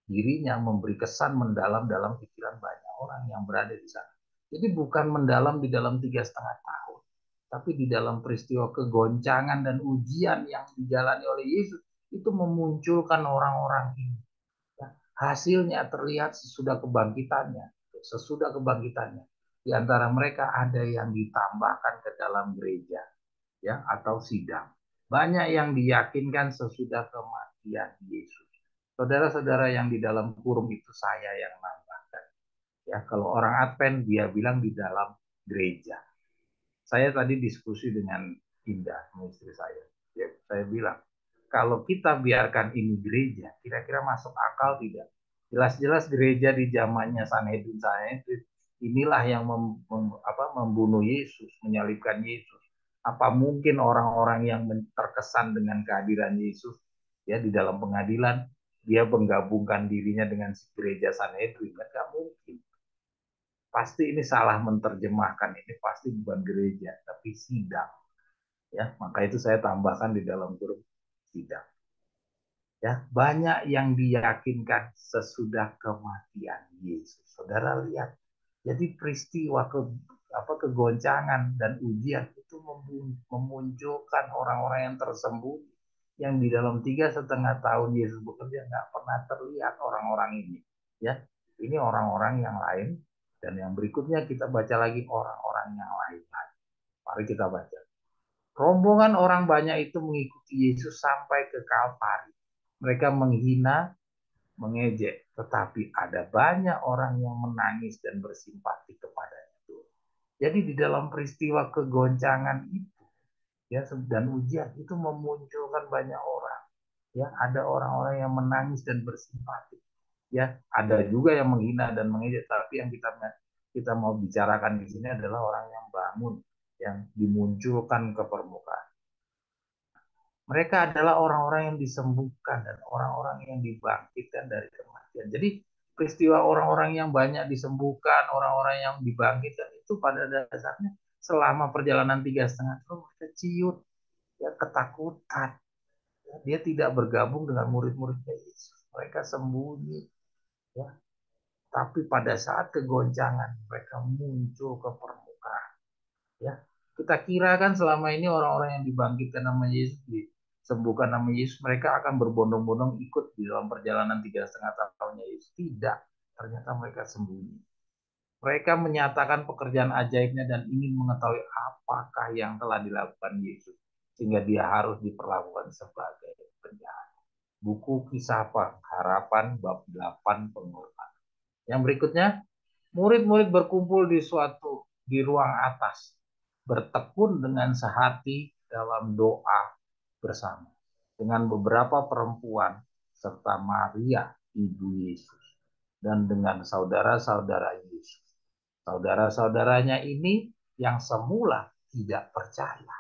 A: dirinya memberi kesan mendalam dalam pikiran banyak orang yang berada di sana. Jadi bukan mendalam di dalam 3,5 tahun, tapi di dalam peristiwa kegoncangan dan ujian yang dijalani oleh Yesus itu memunculkan orang-orang ini. Hasilnya terlihat sesudah kebangkitannya. Sesudah kebangkitannya, di antara mereka ada yang ditambahkan ke dalam gereja, ya, atau sidang. Banyak yang diyakinkan sesudah kematian Yesus. Saudara-saudara yang di dalam kurung itu saya yang nambahkan. Ya, kalau orang Advent dia bilang di dalam gereja. Saya tadi diskusi dengan Indah, istri saya. Ya, saya bilang, kalau kita biarkan ini gereja, kira-kira masuk akal tidak? Jelas-jelas gereja di zamannya Sanhedrin inilah yang membunuh Yesus, menyalibkan Yesus. Apa mungkin orang-orang yang terkesan dengan kehadiran Yesus ya di dalam pengadilan dia menggabungkan dirinya dengan gereja Sanhedrin? Kan mungkin. Pasti ini salah menerjemahkan, ini pasti bukan gereja tapi sidang, ya. Maka itu saya tambahkan di dalam grup sidang, ya. Banyak yang diyakinkan sesudah kematian Yesus. Saudara lihat, jadi peristiwa kegoncangan dan ujian itu memunculkan orang-orang yang tersembunyi, yang di dalam 3,5 tahun Yesus bekerja nggak pernah terlihat orang-orang ini, ya. Ini orang-orang yang lain, dan yang berikutnya kita baca lagi orang-orang yang lain. Mari kita baca. Rombongan orang banyak itu mengikuti Yesus sampai ke Kalvari. Mereka menghina, mengejek, tetapi ada banyak orang yang menangis dan bersimpati kepadanya. Jadi di dalam peristiwa kegoncangan itu, ya, dan ujian itu memunculkan banyak orang. Ya, ada orang-orang yang menangis dan bersimpati. Ya, ada juga yang menghina dan mengejek, tapi yang kita mau bicarakan di sini adalah orang yang bangun, yang dimunculkan ke permukaan. Mereka adalah orang-orang yang disembuhkan dan orang-orang yang dibangkitkan dari kematian. Jadi peristiwa orang-orang yang banyak disembuhkan, orang-orang yang dibangkitkan itu pada dasarnya selama perjalanan 3,5 tahun mereka ciut, ya, ketakutan. Dia tidak bergabung dengan murid-muridnya Yesus. Mereka sembunyi, ya. Tapi pada saat kegoncangan mereka muncul ke permukaan, ya. Kita kira kan selama ini orang-orang yang dibangkitkan nama Yesus, disembuhkan nama Yesus, mereka akan berbondong-bondong ikut di dalam perjalanan 3,5 tahunnya Yesus. Tidak, ternyata mereka sembunyi. Mereka menyatakan pekerjaan ajaibnya dan ingin mengetahui apakah yang telah dilakukan Yesus sehingga dia harus diperlakukan sebagai penjahat. Buku Kisah Harapan bab 8 pengorbanan. Yang berikutnya, murid-murid berkumpul di ruang atas, bertekun dengan sehati dalam doa bersama dengan beberapa perempuan serta Maria ibu Yesus dan dengan saudara-saudara Yesus. Saudara-saudaranya ini yang semula tidak percaya,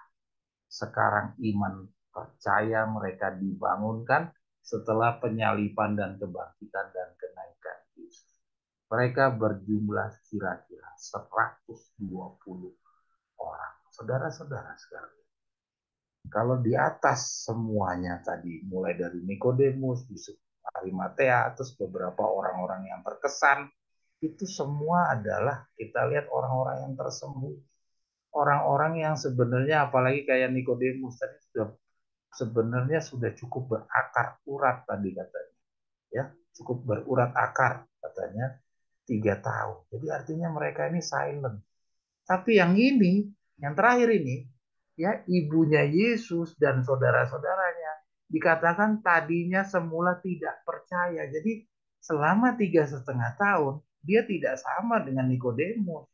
A: sekarang iman percaya mereka dibangunkan setelah penyaliban dan kebangkitan dan kenaikan Yesus. Mereka berjumlah kira-kira 120 orang. Saudara-saudara sekalian, kalau di atas semuanya tadi, mulai dari Nikodemus, Yusuf, Arimatea, terus beberapa orang-orang yang terkesan, itu semua adalah kita lihat orang-orang yang tersembunyi, orang-orang yang sebenarnya apalagi kayak Nikodemus tadi sebenarnya sudah cukup berakar urat tadi katanya, ya cukup berurat akar katanya 3 tahun. Jadi artinya mereka ini silent. Tapi yang ini, yang terakhir ini, ya ibunya Yesus dan saudara-saudaranya dikatakan tadinya semula tidak percaya. Jadi selama 3,5 tahun dia tidak sama dengan Nikodemus.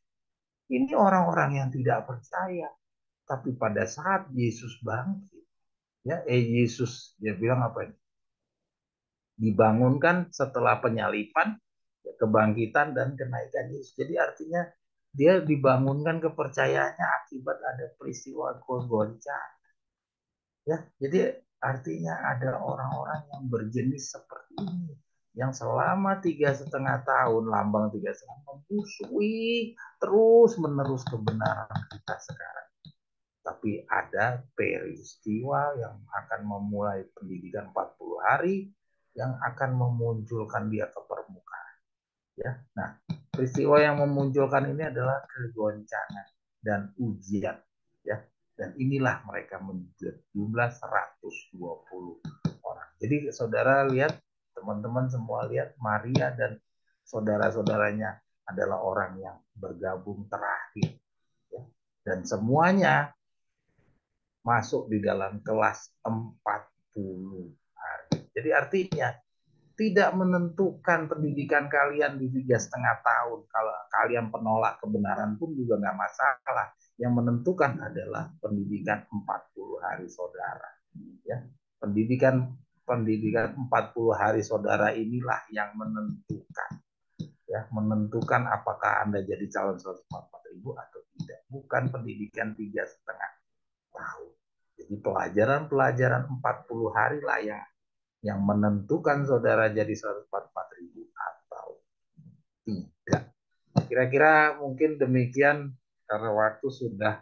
A: Ini orang-orang yang tidak percaya. Tapi pada saat Yesus bangkit, ya Yesus dia bilang apa ini? Dibangunkan setelah penyalipan, kebangkitan dan kenaikan Yesus. Jadi artinya dia dibangunkan kepercayaannya akibat ada peristiwa goncang. Ya, jadi artinya ada orang-orang yang berjenis seperti ini yang selama 3,5 tahun lambang 3,5 memusuhi terus menerus kebenaran kita sekarang. Tapi ada peristiwa yang akan memulai pendidikan 40 hari yang akan memunculkan dia ke permukaan. Ya, nah peristiwa yang memunculkan ini adalah kegoncangan dan ujian. Ya, dan inilah mereka menjumlah 120 orang. Jadi saudara lihat, teman-teman semua lihat Maria dan saudara-saudaranya adalah orang yang bergabung terakhir. Ya. Dan semuanya masuk di dalam kelas 40 hari. Jadi artinya tidak menentukan pendidikan kalian di 3,5 tahun. Kalau kalian penolak kebenaran pun juga nggak masalah. Yang menentukan adalah pendidikan 40 hari saudara. Ya, pendidikan pendidikan 40 hari saudara inilah yang menentukan, ya menentukan apakah Anda jadi calon 144.000 atau tidak, bukan pendidikan 3,5 tahun. Jadi pelajaran-pelajaran 40 hari lah yang menentukan saudara jadi 144.000 atau tidak. Kira-kira mungkin demikian karena waktu sudah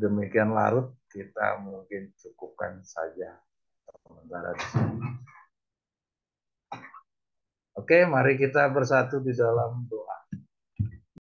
A: demikian larut, kita mungkin cukupkan saja sementara di sini. Oke, mari kita bersatu di dalam doa.